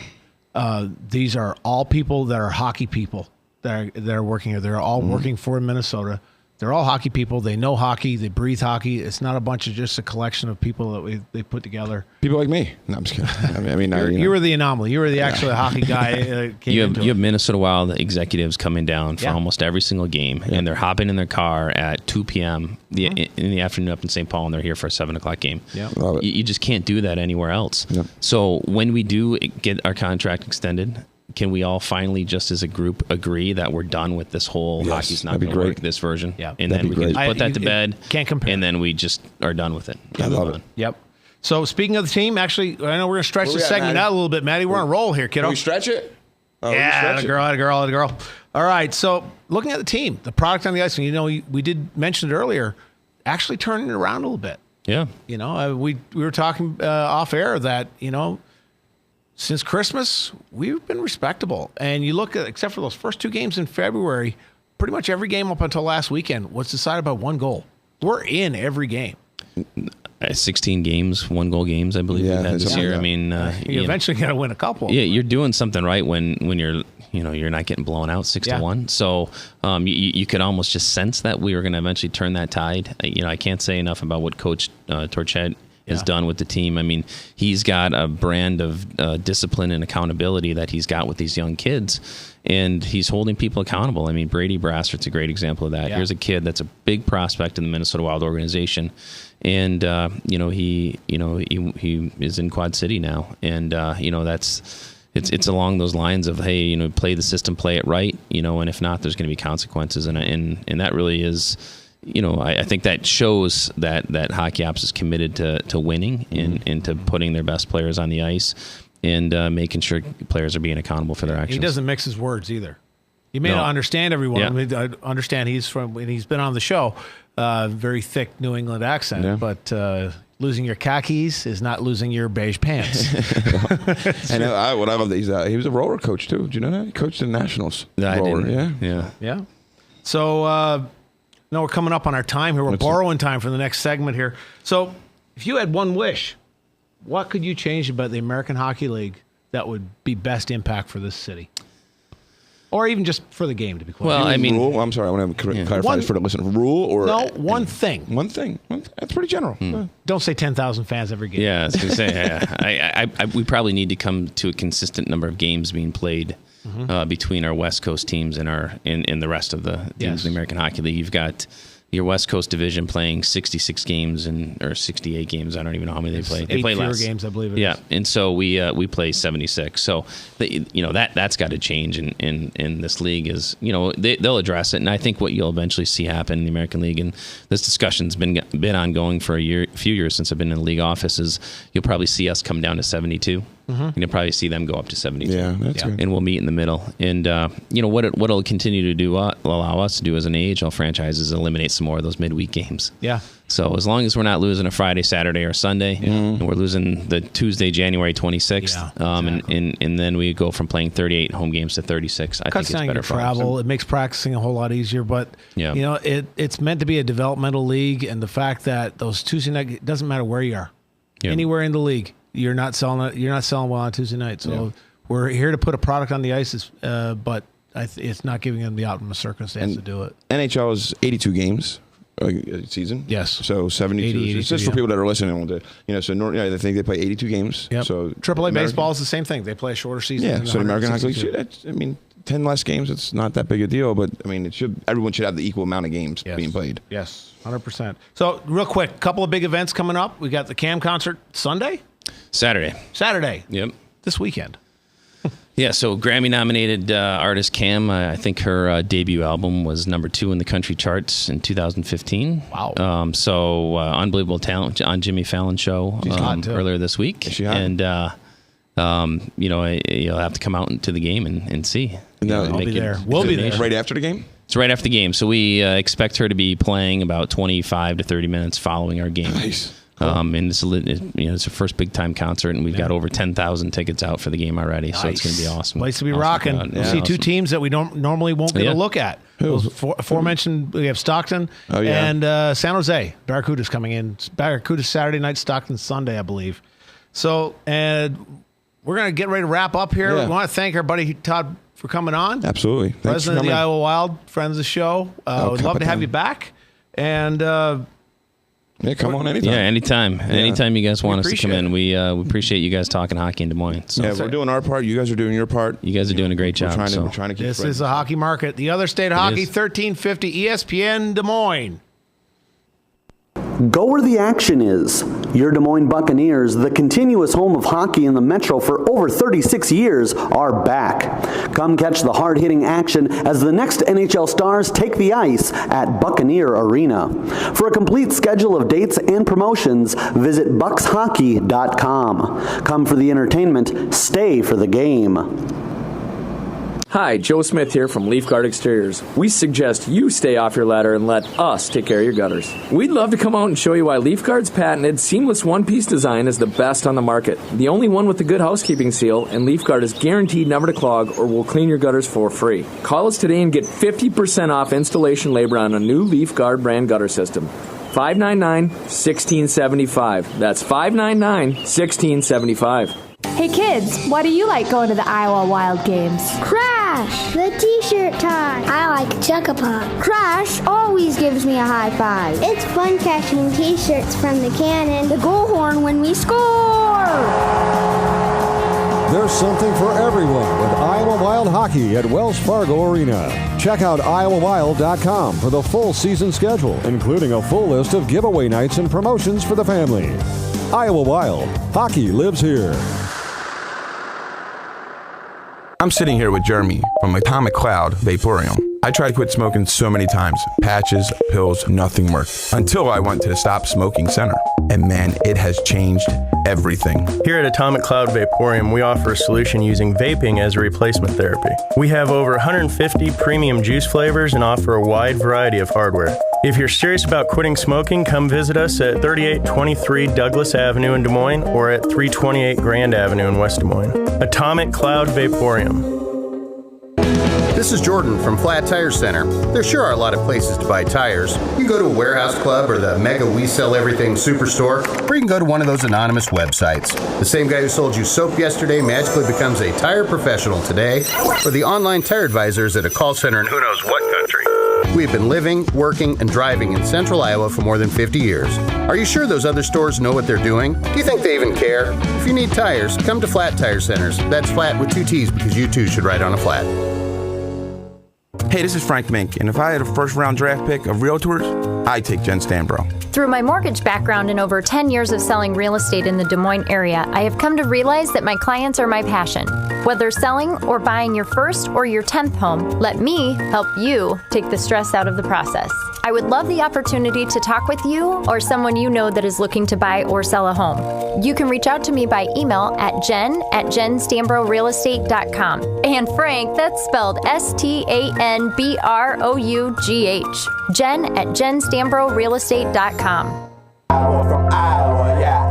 Right. These are all people that are hockey people that are working here. They're all working for Minnesota. They're all hockey people. They know hockey. They breathe hockey. It's not a bunch of just a collection of people that they put together. People like me. No, I'm just kidding. I mean, you were the anomaly. You were the actual hocky guy. You have Minnesota Wild executives coming down for almost every single game, and they're hopping in their car at 2 p.m. In the afternoon up in St. Paul, and they're here for a 7 o'clock game. Yeah, you just can't do that anywhere else. Yep. So when we do get our contract extended, can we all finally, just as a group, agree that we're done with this whole hockey's not going to work, this version? Yeah. And then we can just put that to bed. Can't compare. And then we just are done with it. I love it. Yep. So speaking of the team, actually, I know we're going to stretch the segment out a little bit, Maddie. We're on a roll here, kiddo. Can we stretch it? Yeah, a girl. All right, so looking at the team, the product on the ice, and we did mention it earlier, actually turning it around a little bit. Yeah. We were talking off air that, since Christmas, we've been respectable. And you look at, except for those first 2 games in February, pretty much every game up until last weekend was decided by 1 goal. We're in every game. 16 games, 1-goal games, I believe we've had this year. I mean, you eventually got to win a couple. Yeah, you're doing something right when you're you're not getting blown out 6-1. So you could almost just sense that we were going to eventually turn that tide. I can't say enough about what Coach Torchet has done with the team. I mean, he's got a brand of discipline and accountability that he's got with these young kids, and he's holding people accountable. I mean, Brady Brassert's a great example of that. Yeah. Here's a kid that's a big prospect in the Minnesota Wild organization, and he is in Quad City now, and it's along those lines of, hey, play the system, play it right, and if not, there's going to be consequences, and that really is. I think that shows that Hockey Ops is committed to winning and to putting their best players on the ice and making sure players are being accountable for their actions. He doesn't mix his words either. You may not understand everyone. Yeah. I mean, I understand he's been on the show, very thick New England accent, but losing your khakis is not losing your beige pants. I know. What I love that he was a roller coach too. Do you know that? He coached the Nationals. Roller. Yeah. So. No, we're coming up on our time here. We're borrowing time for the next segment here. So, if you had one wish, what could you change about the American Hockey League that would be best impact for this city? Or even just for the game, to be clear. Well, I mean... Rule? I'm sorry, I want to clarify this for the listener. Rule or... No, one thing. One thing. That's pretty general. Don't say 10,000 fans every game. Yeah, I was going to say, we probably need to come to a consistent number of games being played between our West Coast teams and the rest of the teams in the American Hockey League. You've got your West Coast division playing 66 games or 68 games. I don't even know how many they play. They play less games, I believe. Yeah, and so we play 76. So that's got to change in this league. Is they'll address it, and I think what you'll eventually see happen in the American League, and this discussion's been ongoing for a few years since I've been in the league office, is you'll probably see us come down to 72. And you'll probably see them go up to 72. Yeah, that's good. And we'll meet in the middle. And what it'll continue to do, allow us to do as an AHL franchise, is eliminate some more of those midweek games. Yeah. So as long as we're not losing a Friday, Saturday, or Sunday, and we're losing the Tuesday, January 26th, exactly. and then we go from playing 38 home games to 36, I think it's better for travel. It makes practicing a whole lot easier. But it's meant to be a developmental league, and the fact that those Tuesday night, it doesn't matter where you are, anywhere in the league. You're not selling well on Tuesday night. So we're here to put a product on the ice, but it's not giving them the optimum circumstance to do it. NHL is 82 games a season. Yes. So 72. 82, just for people that are listening, I think they play 82 games. Yep. So AAA baseball is the same thing. They play a shorter season. Yeah. So the American Hockey League, 10 less games, it's not that big a deal. But I mean, everyone should have the equal amount of games being played. Yes, 100%. So real quick, couple of big events coming up. We got the Cam concert Sunday, Saturday. Yep. This weekend. Yeah, so Grammy-nominated artist Cam, I think her debut album was number 2 in the country charts in 2015. Wow. So unbelievable talent on Jimmy Fallon's show earlier this week. Is she hot? And, you'll have to come out into the game and see. No, I'll be there. We'll be there. Right after the game? It's right after the game. So we expect her to be playing about 25 to 30 minutes following our game. Nice. And it's her first big time concert, and we've got over 10,000 tickets out for the game already. Nice. So it's going to be awesome. Place to be rocking. We'll see two teams that we normally won't get a look at. Those aforementioned, we have Stockton and San Jose. Barracuda's coming in. Barracuda's Saturday night, Stockton Sunday, I believe. So, and we're going to get ready to wrap up here. Yeah. We want to thank our buddy Todd for coming on. Absolutely. Thanks President of the Iowa Wild, friends of the show. We'd love to have you back. And yeah, come on anytime. Yeah, anytime. Yeah. Anytime you guys want us to come in. We appreciate you guys talking hockey in Des Moines. So. Yeah, we're doing our part. You guys are doing your part. You guys are doing a great job. We're trying to keep this is a hockey market. The Other State Hockey, 1350 ESPN Des Moines. Go where the action is. Your Des Moines Buccaneers, the continuous home of hockey in the Metro for over 36 years, are back. Come catch the hard-hitting action as the next NHL stars take the ice at Buccaneer Arena. For a complete schedule of dates and promotions, visit buckshockey.com. Come for the entertainment, stay for the game. Hi, Joe Smith here from Leaf Guard Exteriors. We suggest you stay off your ladder and let us take care of your gutters. We'd love to come out and show you why Leaf Guard's patented seamless one-piece design is the best on the market. The only one with the good housekeeping seal, and Leaf Guard is guaranteed never to clog or will clean your gutters for free. Call us today and get 50% off installation labor on a new Leaf Guard brand gutter system. 599-1675. That's 599-1675. Hey kids, why do you like going to the Iowa Wild games? Crash, the t-shirt tie. I like Chuck-a-Puck. Crash always gives me a high five. It's fun catching t-shirts from the cannon. The goal horn when we score. There's something for everyone with Iowa Wild Hockey at Wells Fargo Arena. Check out iowawild.com for the full season schedule, including a full list of giveaway nights and promotions for the family. Iowa Wild. Hockey lives here. I'm sitting here with Jeremy from Atomic Cloud Vaporium. I tried to quit smoking so many times. Patches, pills, nothing worked. Until I went to the Stop Smoking Center. And man, it has changed everything. Here at Atomic Cloud Vaporium, we offer a solution using vaping as a replacement therapy. We have over 150 premium juice flavors and offer a wide variety of hardware. If you're serious about quitting smoking, come visit us at 3823 Douglas Avenue in Des Moines or at 328 Grand Avenue in West Des Moines. Atomic Cloud Vaporium. This is Jordan from Flat Tire Center. There sure are a lot of places to buy tires. You can go to a warehouse club or the mega We Sell Everything superstore, or you can go to one of those anonymous websites. The same guy who sold you soap yesterday magically becomes a tire professional today, or the online tire advisors at a call center in who knows what country. We've been living, working, and driving in central Iowa for more than 50 years. Are you sure those other stores know what they're doing? Do you think they even care? If you need tires, come to Flat Tire Centers. That's flat with 2 T's because you too should ride on a flat. Hey, this is Frank Mink, and if I had a first-round draft pick of realtors, I'd take Jen Stanbro. Through my mortgage background and over 10 years of selling real estate in the Des Moines area, I have come to realize that my clients are my passion. Whether selling or buying your first or your 10th home, let me help you take the stress out of the process. I would love the opportunity to talk with you or someone you know that is looking to buy or sell a home. You can reach out to me by email at jen@jenstanbrorealestate.com. And Frank, that's spelled STANBROUGH. jen@jenstanbrorealestate.com. Iowa from Iowa, yeah.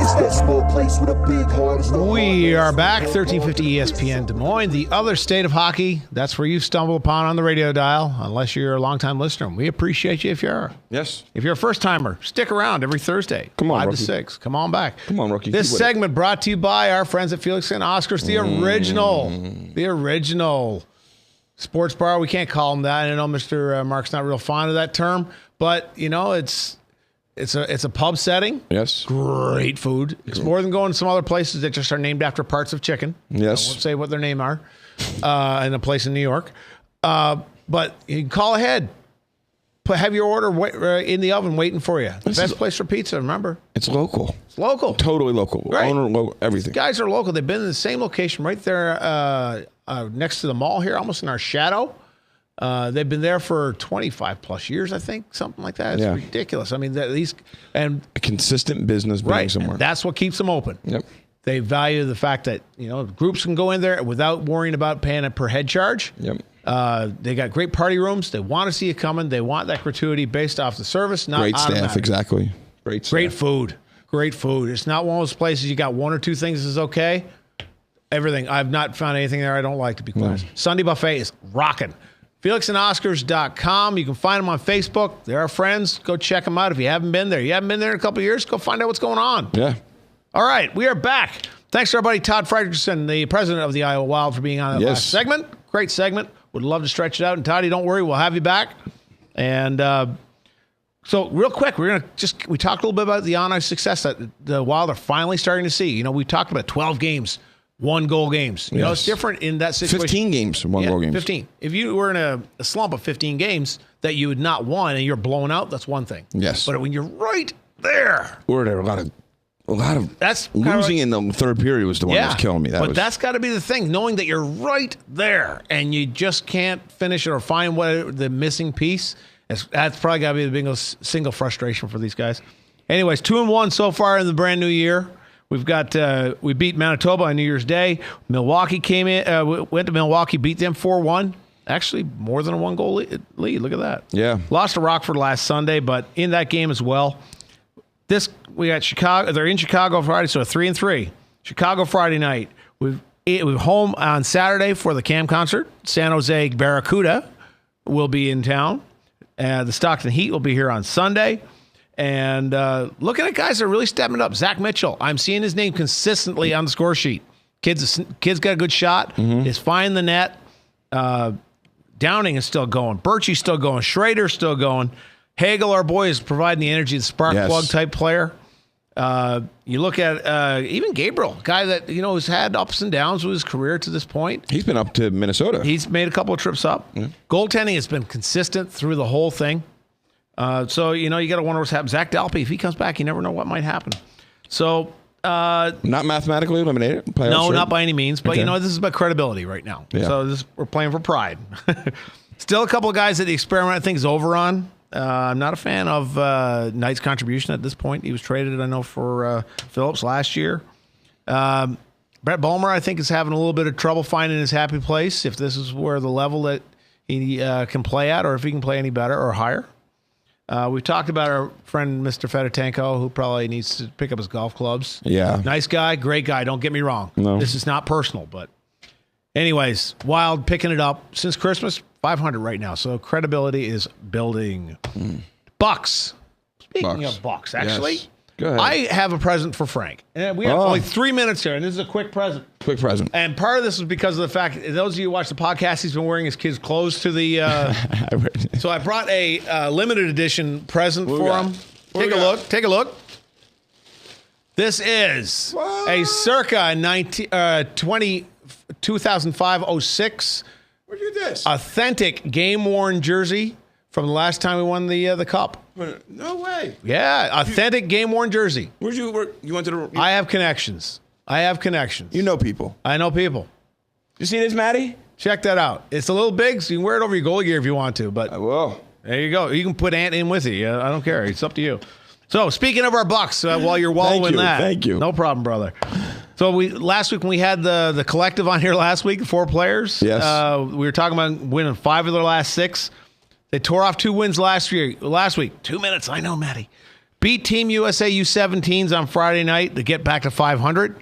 It's that small place with a big heart. We are back, 1350 ESPN Des Moines, the other state of hockey. That's where you stumble upon on the radio dial, unless you're a longtime listener. We appreciate you if you are. Yes. If you're a first-timer, stick around every Thursday, Come on, 5 Rookie. to 6. Come on back. Come on, Rookie. This segment brought to you by our friends at Felix and Oscar's, the original sports bar. We can't call them that. I know Mr. Mark's not real fond of that term, but, you know, it's a pub setting. Yes. Great food. It's more than going to some other places that just are named after parts of chicken. Yes. I won't say what their name are. in a place in New York. But you can call ahead. Have your order in the oven waiting for you. The best place for pizza, remember? It's local. It's local. Totally local. Right. Owner, everything. These guys are local. They've been in the same location right there next to the mall here, almost in our shadow. They've been there for 25 plus years, I think, something like that. It's ridiculous. I mean, a consistent business being somewhere. And that's what keeps them open. Yep. They value the fact that groups can go in there without worrying about paying a per head charge. Yep. They got great party rooms. They want to see you coming. They want that gratuity based off the service, not great automatic. staff. Exactly. Great staff. Great food. It's not one of those places you got one or two things is okay. Everything. I've not found anything there I don't like, to be clear. Sunday buffet is rocking. FelixandOscars.com. You can find them on Facebook. They're our friends. Go check them out. If you haven't been there, in a couple of years, go find out what's going on. Yeah. All right. We are back. Thanks to our buddy Todd Frederickson, the president of the Iowa Wild, for being on that last segment. Great segment. Would love to stretch it out. And Toddy, don't worry. We'll have you back. And so real quick, we talked a little bit about the on-ice success that the Wild are finally starting to see. We talked about 12 games, 1-goal games. It's different in that situation. 15 games, 1-goal games. 15. If you were in a slump of 15 games that you had not won and you're blown out, that's one thing. Yes. But when you're right there. Or there a lot of that's losing in the third period was the one that was killing me. That's got to be the thing, knowing that you're right there and you just can't finish it or find what the missing piece. That's probably got to be the biggest single frustration for these guys. Anyways, 2-1 so far in the brand new year. We've got we beat Manitoba on New Year's Day. Milwaukee came in, went to Milwaukee, beat them 4-1. Actually, more than a 1-goal lead. Look at that. Yeah. Lost to Rockford last Sunday, but in that game as well. We got Chicago. They're in Chicago Friday, so 3-3. Chicago Friday night. We're home on Saturday for the Cam concert. San Jose Barracuda will be in town. The Stockton Heat will be here on Sunday. And looking at guys that are really stepping up. Zach Mitchell. I'm seeing his name consistently on the score sheet. Kid's got a good shot. He's finding the net. Downing is still going. Birchie's still going. Schrader's still going. Hagel, our boy, is providing the energy, the spark plug type player. You look at even Gabriel, guy that has had ups and downs with his career to this point. He's been up to Minnesota. He's made a couple of trips up. Yeah. Goaltending has been consistent through the whole thing. So you got to wonder what's happening. Zach Dalpe, if he comes back, you never know what might happen. So not mathematically eliminated. No, not by any means. But this is about credibility right now. Yeah. So we're playing for pride. Still a couple of guys that the experiment I think is over on. I'm not a fan of Knight's contribution at this point. He was traded, I know, for Phillips last year. Brett Bulmer, I think, is having a little bit of trouble finding his happy place, if this is where the level that he can play at, or if he can play any better or higher. We've talked about our friend, Mr. Fedotenko, who probably needs to pick up his golf clubs. Yeah. Nice guy, great guy. Don't get me wrong. No. This is not personal, but anyways, Wild picking it up since Christmas. 500 right now, so credibility is building. Bucks. Speaking of Bucks, actually, Go ahead. I have a present for Frank. And we have only 3 minutes here, and this is a quick present. Quick present. And part of this is because of the fact that those of you who watch the podcast, he's been wearing his kids' clothes to the. So I brought a limited edition present for him. Take a look. This is a circa 2005-06. Where'd you get this? Authentic game-worn jersey from the last time we won the Cup. No way. Yeah, authentic game-worn jersey. Where'd you work? You went to the... I have connections. You know people. I know people. You see this, Maddie? Check that out. It's a little big, so you can wear it over your goalie gear if you want to. But I will. There you go. You can put Ant in with you. I don't care. It's up to you. So, speaking of our Bucks, while you're wallowing that. Thank you. No problem, brother. So last week when we had the collective on here last week, 4 players. Yes. We were talking about winning 5 of their last 6. They tore off 2 wins last week. 2 minutes. I know, Matty. Beat Team USA U17s on Friday night to get back to 500.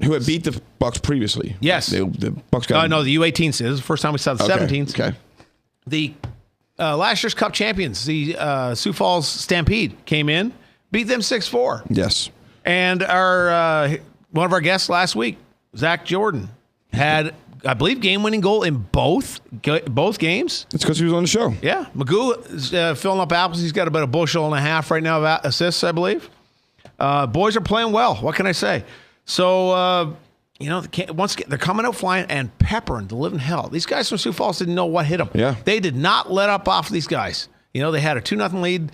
Who had beat the Bucks previously. Yes. The Bucks got... No, the U18s. This is the first time we saw the 17s. Okay. The last year's Cup champions, the Sioux Falls Stampede, came in, beat them 6-4. Yes. And our... one of our guests last week, Zach Jordan, had, I believe, game-winning goal in both games. It's because he was on the show. Yeah. Magoo is filling up apples. He's got about 1.5 bushels right now of assists, I believe. Boys are playing well. What can I say? So they're coming out flying and peppering the living hell. These guys from Sioux Falls didn't know what hit them. Yeah. They did not let up off these guys. They had a 2-0 lead.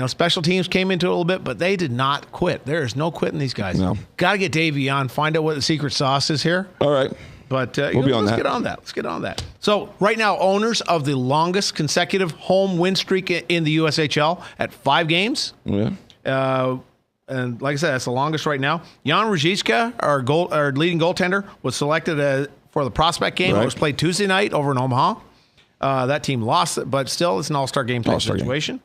Special teams came into it a little bit, but they did not quit. There is no quitting these guys. No. Got to get Davey on, find out what the secret sauce is here. All right. But we'll be on let's that. Let's get on that. So right now, owners of the longest consecutive home win streak in the USHL at 5 games. Yeah. And like I said, that's the longest right now. Jan Ruzicka, our leading goaltender, was selected for the prospect game. Right. It was played Tuesday night over in Omaha. That team lost it, but still, it's an all-star game type situation.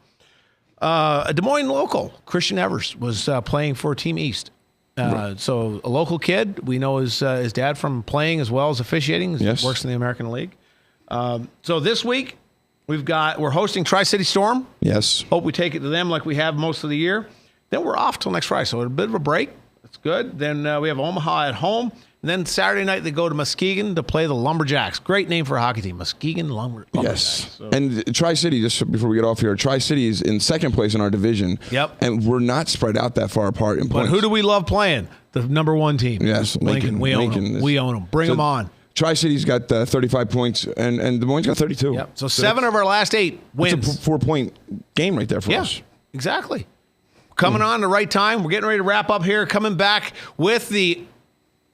A Des Moines local, Christian Evers, was playing for Team East. So a local kid. We know his dad from playing as well as officiating. Yes. Works in the American League. So this week, we're hosting Tri-City Storm. Yes. Hope we take it to them like we have most of the year. Then we're off till next Friday, so a bit of a break. That's good. Then we have Omaha at home. And then Saturday night, they go to Muskegon to play the Lumberjacks. Great name for a hockey team, Muskegon Lumberjacks. Yes. So. And Tri-City, just before we get off here, Tri-City is in second place in our division. Yep. And we're not spread out that far apart in points. But who do we love playing? The number 1 team. Yes, Lincoln. We own them. We own them. Bring them on. Tri-City's got 35 points, and Des Moines got 32. Yep. So 7 of our last 8 wins. It's a 4-point game right there for us. Exactly. Coming on the right time. We're getting ready to wrap up here. Coming back with the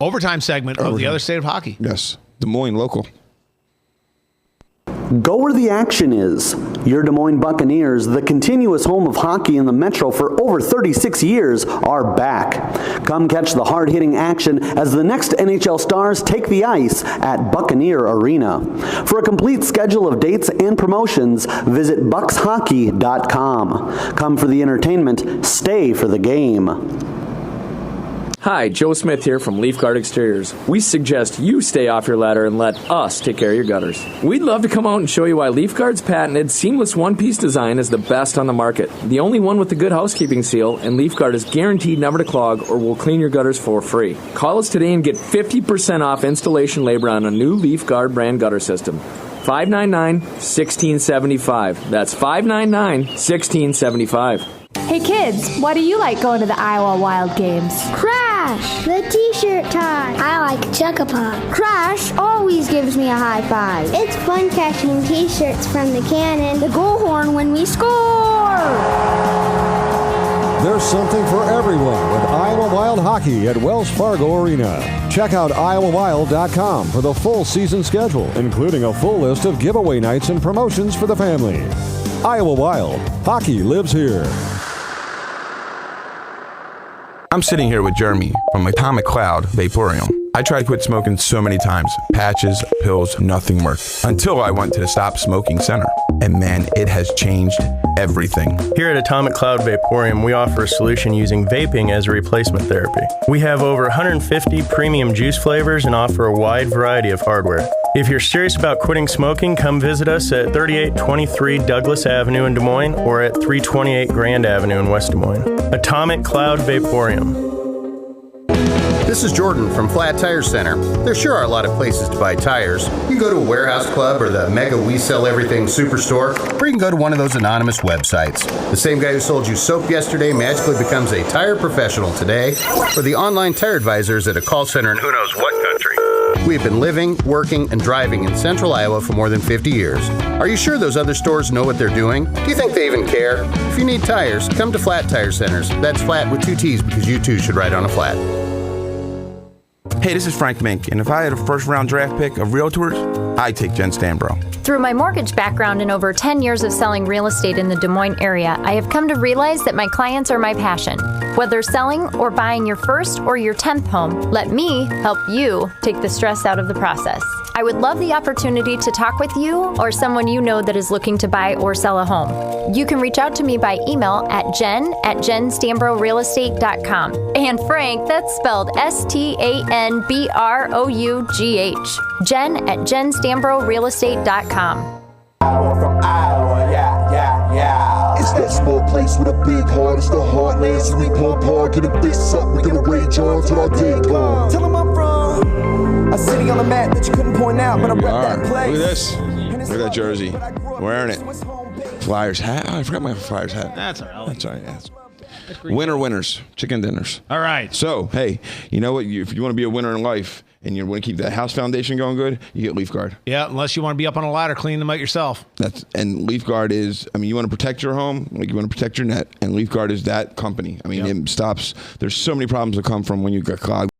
overtime segment of the Other State of Hockey. Yes. Des Moines local. Go where the action is. Your Des Moines Buccaneers, the continuous home of hockey in the Metro for over 36 years, are back. Come catch the hard-hitting action as the next NHL stars take the ice at Buccaneer Arena. For a complete schedule of dates and promotions, visit buckshockey.com. Come for the entertainment, stay for the game. Hi, Joe Smith here from Leaf Guard Exteriors. We suggest you stay off your ladder and let us take care of your gutters. We'd love to come out and show you why Leaf Guard's patented seamless one-piece design is the best on the market. The only one with the good housekeeping seal, and Leaf Guard is guaranteed never to clog or will clean your gutters for free. Call us today and get 50% off installation labor on a new Leaf Guard brand gutter system. 599-1675. That's 599-1675. Hey kids, why do you like going to the Iowa Wild games? Crash, the t-shirt tie. I like Chuckapop. Crash always gives me a high five. It's fun catching t-shirts from the cannon, the goal horn when we score. There's something for everyone with Iowa Wild Hockey at Wells Fargo Arena. Check out iowawild.com for the full season schedule, including a full list of giveaway nights and promotions for the family. Iowa Wild. Hockey lives here. I'm sitting here with Jeremy from Atomic Cloud Vaporium. I tried to quit smoking so many times. Patches, pills, nothing worked. Until I went to the Stop Smoking Center. And man, it has changed everything. Here at Atomic Cloud Vaporium, we offer a solution using vaping as a replacement therapy. We have over 150 premium juice flavors and offer a wide variety of hardware. If you're serious about quitting smoking, come visit us at 3823 Douglas Avenue in Des Moines or at 328 Grand Avenue in West Des Moines. Atomic Cloud Vaporium. This is Jordan from Flat Tire Center. There sure are a lot of places to buy tires. You can go to a warehouse club or the Mega We Sell Everything Superstore, or you can go to one of those anonymous websites. The same guy who sold you soap yesterday magically becomes a tire professional today, or the online tire advisors at a call center in who knows what country. We've been living, working, and driving in central Iowa for more than 50 years. Are you sure those other stores know what they're doing? Do you think they even care? If you need tires, come to Flat Tire Centers. That's flat with 2 T's because you too should ride on a flat. Hey, this is Frank Mink, and if I had a first-round draft pick of realtors, I'd take Jen Stanbro. Through my mortgage background and over 10 years of selling real estate in the Des Moines area, I have come to realize that my clients are my passion. Whether selling or buying your first or your 10th home, let me help you take the stress out of the process. I would love the opportunity to talk with you or someone you know that is looking to buy or sell a home. You can reach out to me by email at jen@jenstanbrorealestate.com. And Frank, that's spelled STANBROUGH. jen@jenstanbrorealestate.com. Iowa from Iowa, yeah. It's that small place with a big heart. It's the heartland, so we pump hard, get a fist up, we gonna rage on till our day comes. Tell them I'm from a city on the map that you couldn't point out, but I rep that place. Look at this. Look at that jersey. Wearing it. Flyers hat. Oh, I forgot my Flyers hat. That's all right. That's all right. Yes. Winners, chicken dinners. All right. So, hey, you know what? If you want to be a winner in life and you want to keep that house foundation going good, you get Leaf Guard. Yeah, unless you want to be up on a ladder cleaning them out yourself. And Leaf Guard is, you want to protect your home, like you want to protect your net, and Leaf Guard is that company. It stops. There's so many problems that come from when you get clogged.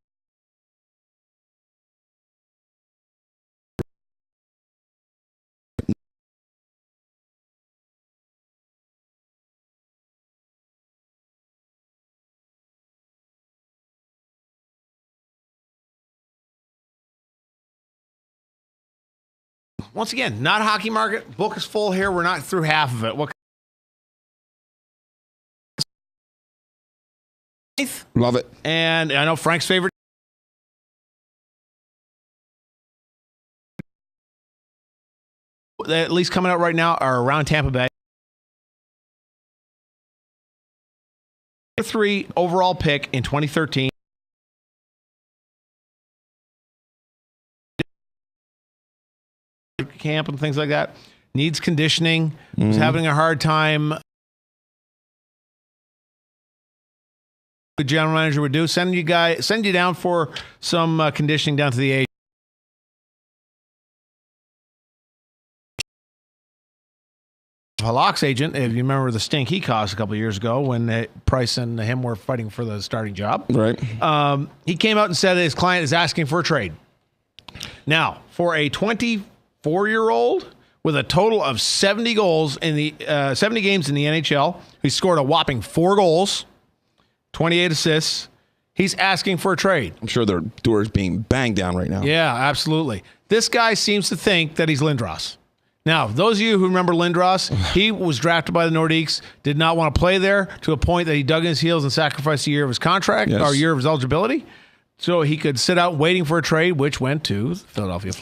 Once again, not a hockey market. Book is full here. We're not through half of it. What? Love it. And I know Frank's favorite. At least coming out right now are around Tampa Bay. 3 overall pick in 2013. Camp and things like that. Needs conditioning. Was having a hard time. The general manager would do send you down for some conditioning down to the age. Halak's agent, if you remember the stink he caused a couple of years ago when Price and him were fighting for the starting job. Right. He came out and said that his client is asking for a trade. Now, for a 24-year-old with a total of 70 goals in the 70 games in the NHL, he scored a whopping 4 goals, 28 assists. He's asking for a trade. I'm sure their door is being banged down right now. Yeah, absolutely. This guy seems to think that he's Lindros. Now, those of you who remember Lindros, he was drafted by the Nordiques, did not want to play there to a point that he dug in his heels and sacrificed a year of his contract or a year of his eligibility so he could sit out waiting for a trade, which went to Philadelphia.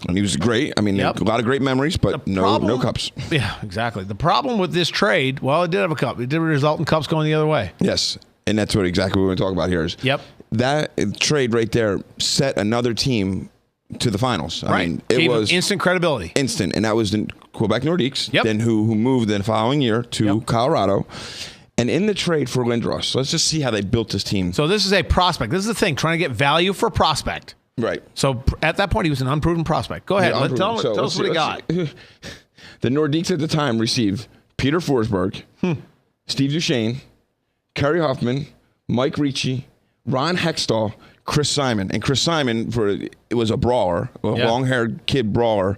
And he was great. A lot of great memories, but no cups. Yeah, exactly. The problem with this trade, well, it did have a cup. It did result in cups going the other way. Yes, and that's exactly what we're talking about here is that trade right there set another team to the finals. It was instant credibility. Instant. And that was the Quebec Nordiques, then who moved the following year to Colorado. And in the trade for Lindros, let's just see how they built this team. So this is a prospect. This is the thing, trying to get value for prospect. Right. So at that point, he was an unproven prospect. Go ahead. Tell us what he got. The Nordiques at the time received Peter Forsberg, Steve Duchesne, Kerry Hoffman, Mike Ricci, Ron Hextall, Chris Simon. And Chris Simon, it was a brawler, long-haired kid brawler,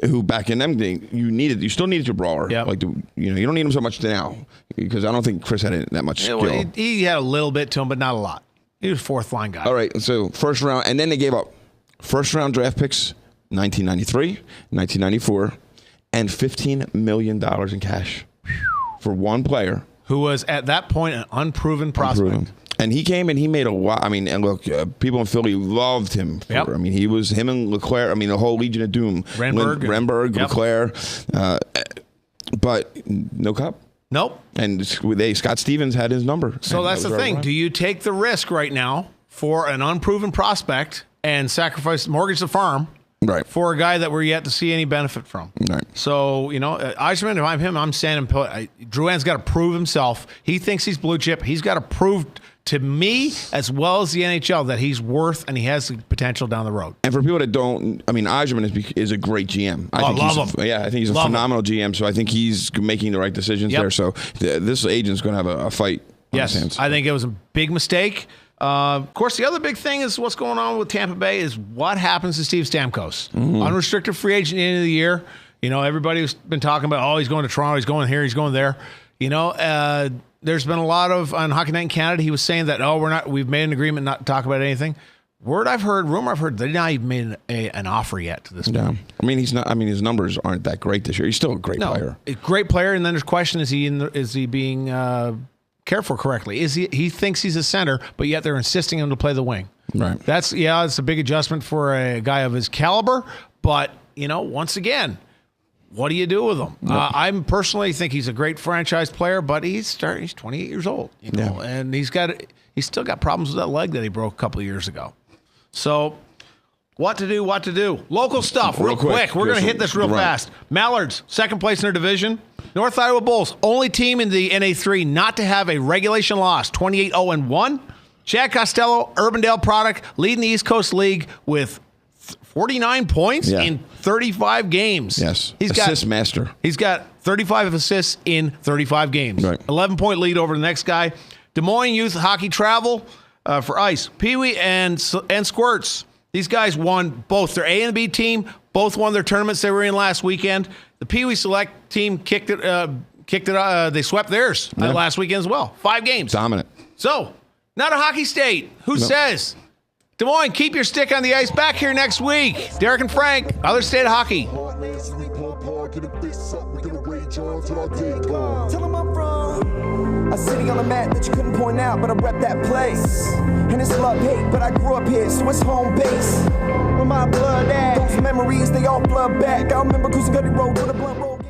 who back in them days, you still needed your brawler. Yep. You don't need him so much now because I don't think Chris had that much skill. Well, he had a little bit to him, but not a lot. He was fourth line guy. All right, so first round, and then they gave up first round draft picks, 1993, 1994, and $15 million in cash for one player who was at that point an unproven prospect. And he came and he made a lot. And look, people in Philly loved him. He was him and Leclerc. the whole Legion of Doom. Renberg, Leclerc. But no cup. Nope. And Scott Stevens had his number. So that's the thing. Do you take the risk right now for an unproven prospect and sacrifice, mortgage the farm, for a guy that we're yet to see any benefit from? Right. So, Eiserman, if I'm him, I'm standing put. Drouin's got to prove himself. He thinks he's blue chip. He's got to prove to me, as well as the NHL, that he's worth and he has the potential down the road. And for people that don't, Eiserman is a great GM. I love him. I think he's a phenomenal GM. So I think he's making the right decisions there. So this agent's going to have a fight. Yes, on his hands. I think it was a big mistake. Of course, the other big thing is what's going on with Tampa Bay is what happens to Steve Stamkos. Unrestricted free agent at the end of the year. Everybody's been talking about, he's going to Toronto, he's going here, he's going there. There's been a lot of, on Hockey Night in Canada, he was saying that, we've made an agreement not to talk about anything. Rumor I've heard, they've not even made an offer yet to this point. He's not, his numbers aren't that great this year. He's still a great player. A great player, and then there's question, is he being cared for correctly? He thinks he's a center, but yet they're insisting him to play the wing. Right. It's a big adjustment for a guy of his caliber, but, once again, what do you do with him? I personally think he's a great franchise player, but he's 28 years old, and he's still got problems with that leg that he broke a couple of years ago. So What to do. Local stuff, real quick. We're going to hit this real fast. Mallards, second place in their division. North Iowa Bulls, only team in the NA3 not to have a regulation loss, 28-0-1. Chad Costello, Urbandale product, leading the East Coast League with 49 points in 35 games. Yes, assist master. He's got 35 assists in 35 games. Right. 11-point lead over the next guy. Des Moines Youth Hockey Travel for ice. Pee Wee and Squirts. These guys won both their A and B team. Both won their tournaments they were in last weekend. The Pee Wee Select team kicked it. They swept theirs last weekend as well. 5 games. Dominant. So, not a hockey state. Who says? Des Moines, keep your stick on the ice. Back here next week. Derek and Frank, other state of hockey. Tell 'em I'm from a city on the map that you couldn't point out, but I rep that place. And it's love-hate, but I grew up here, so it's home base. Where my blood at? Those memories, they all flood back. I remember cruising Gutty Road with a blunt road.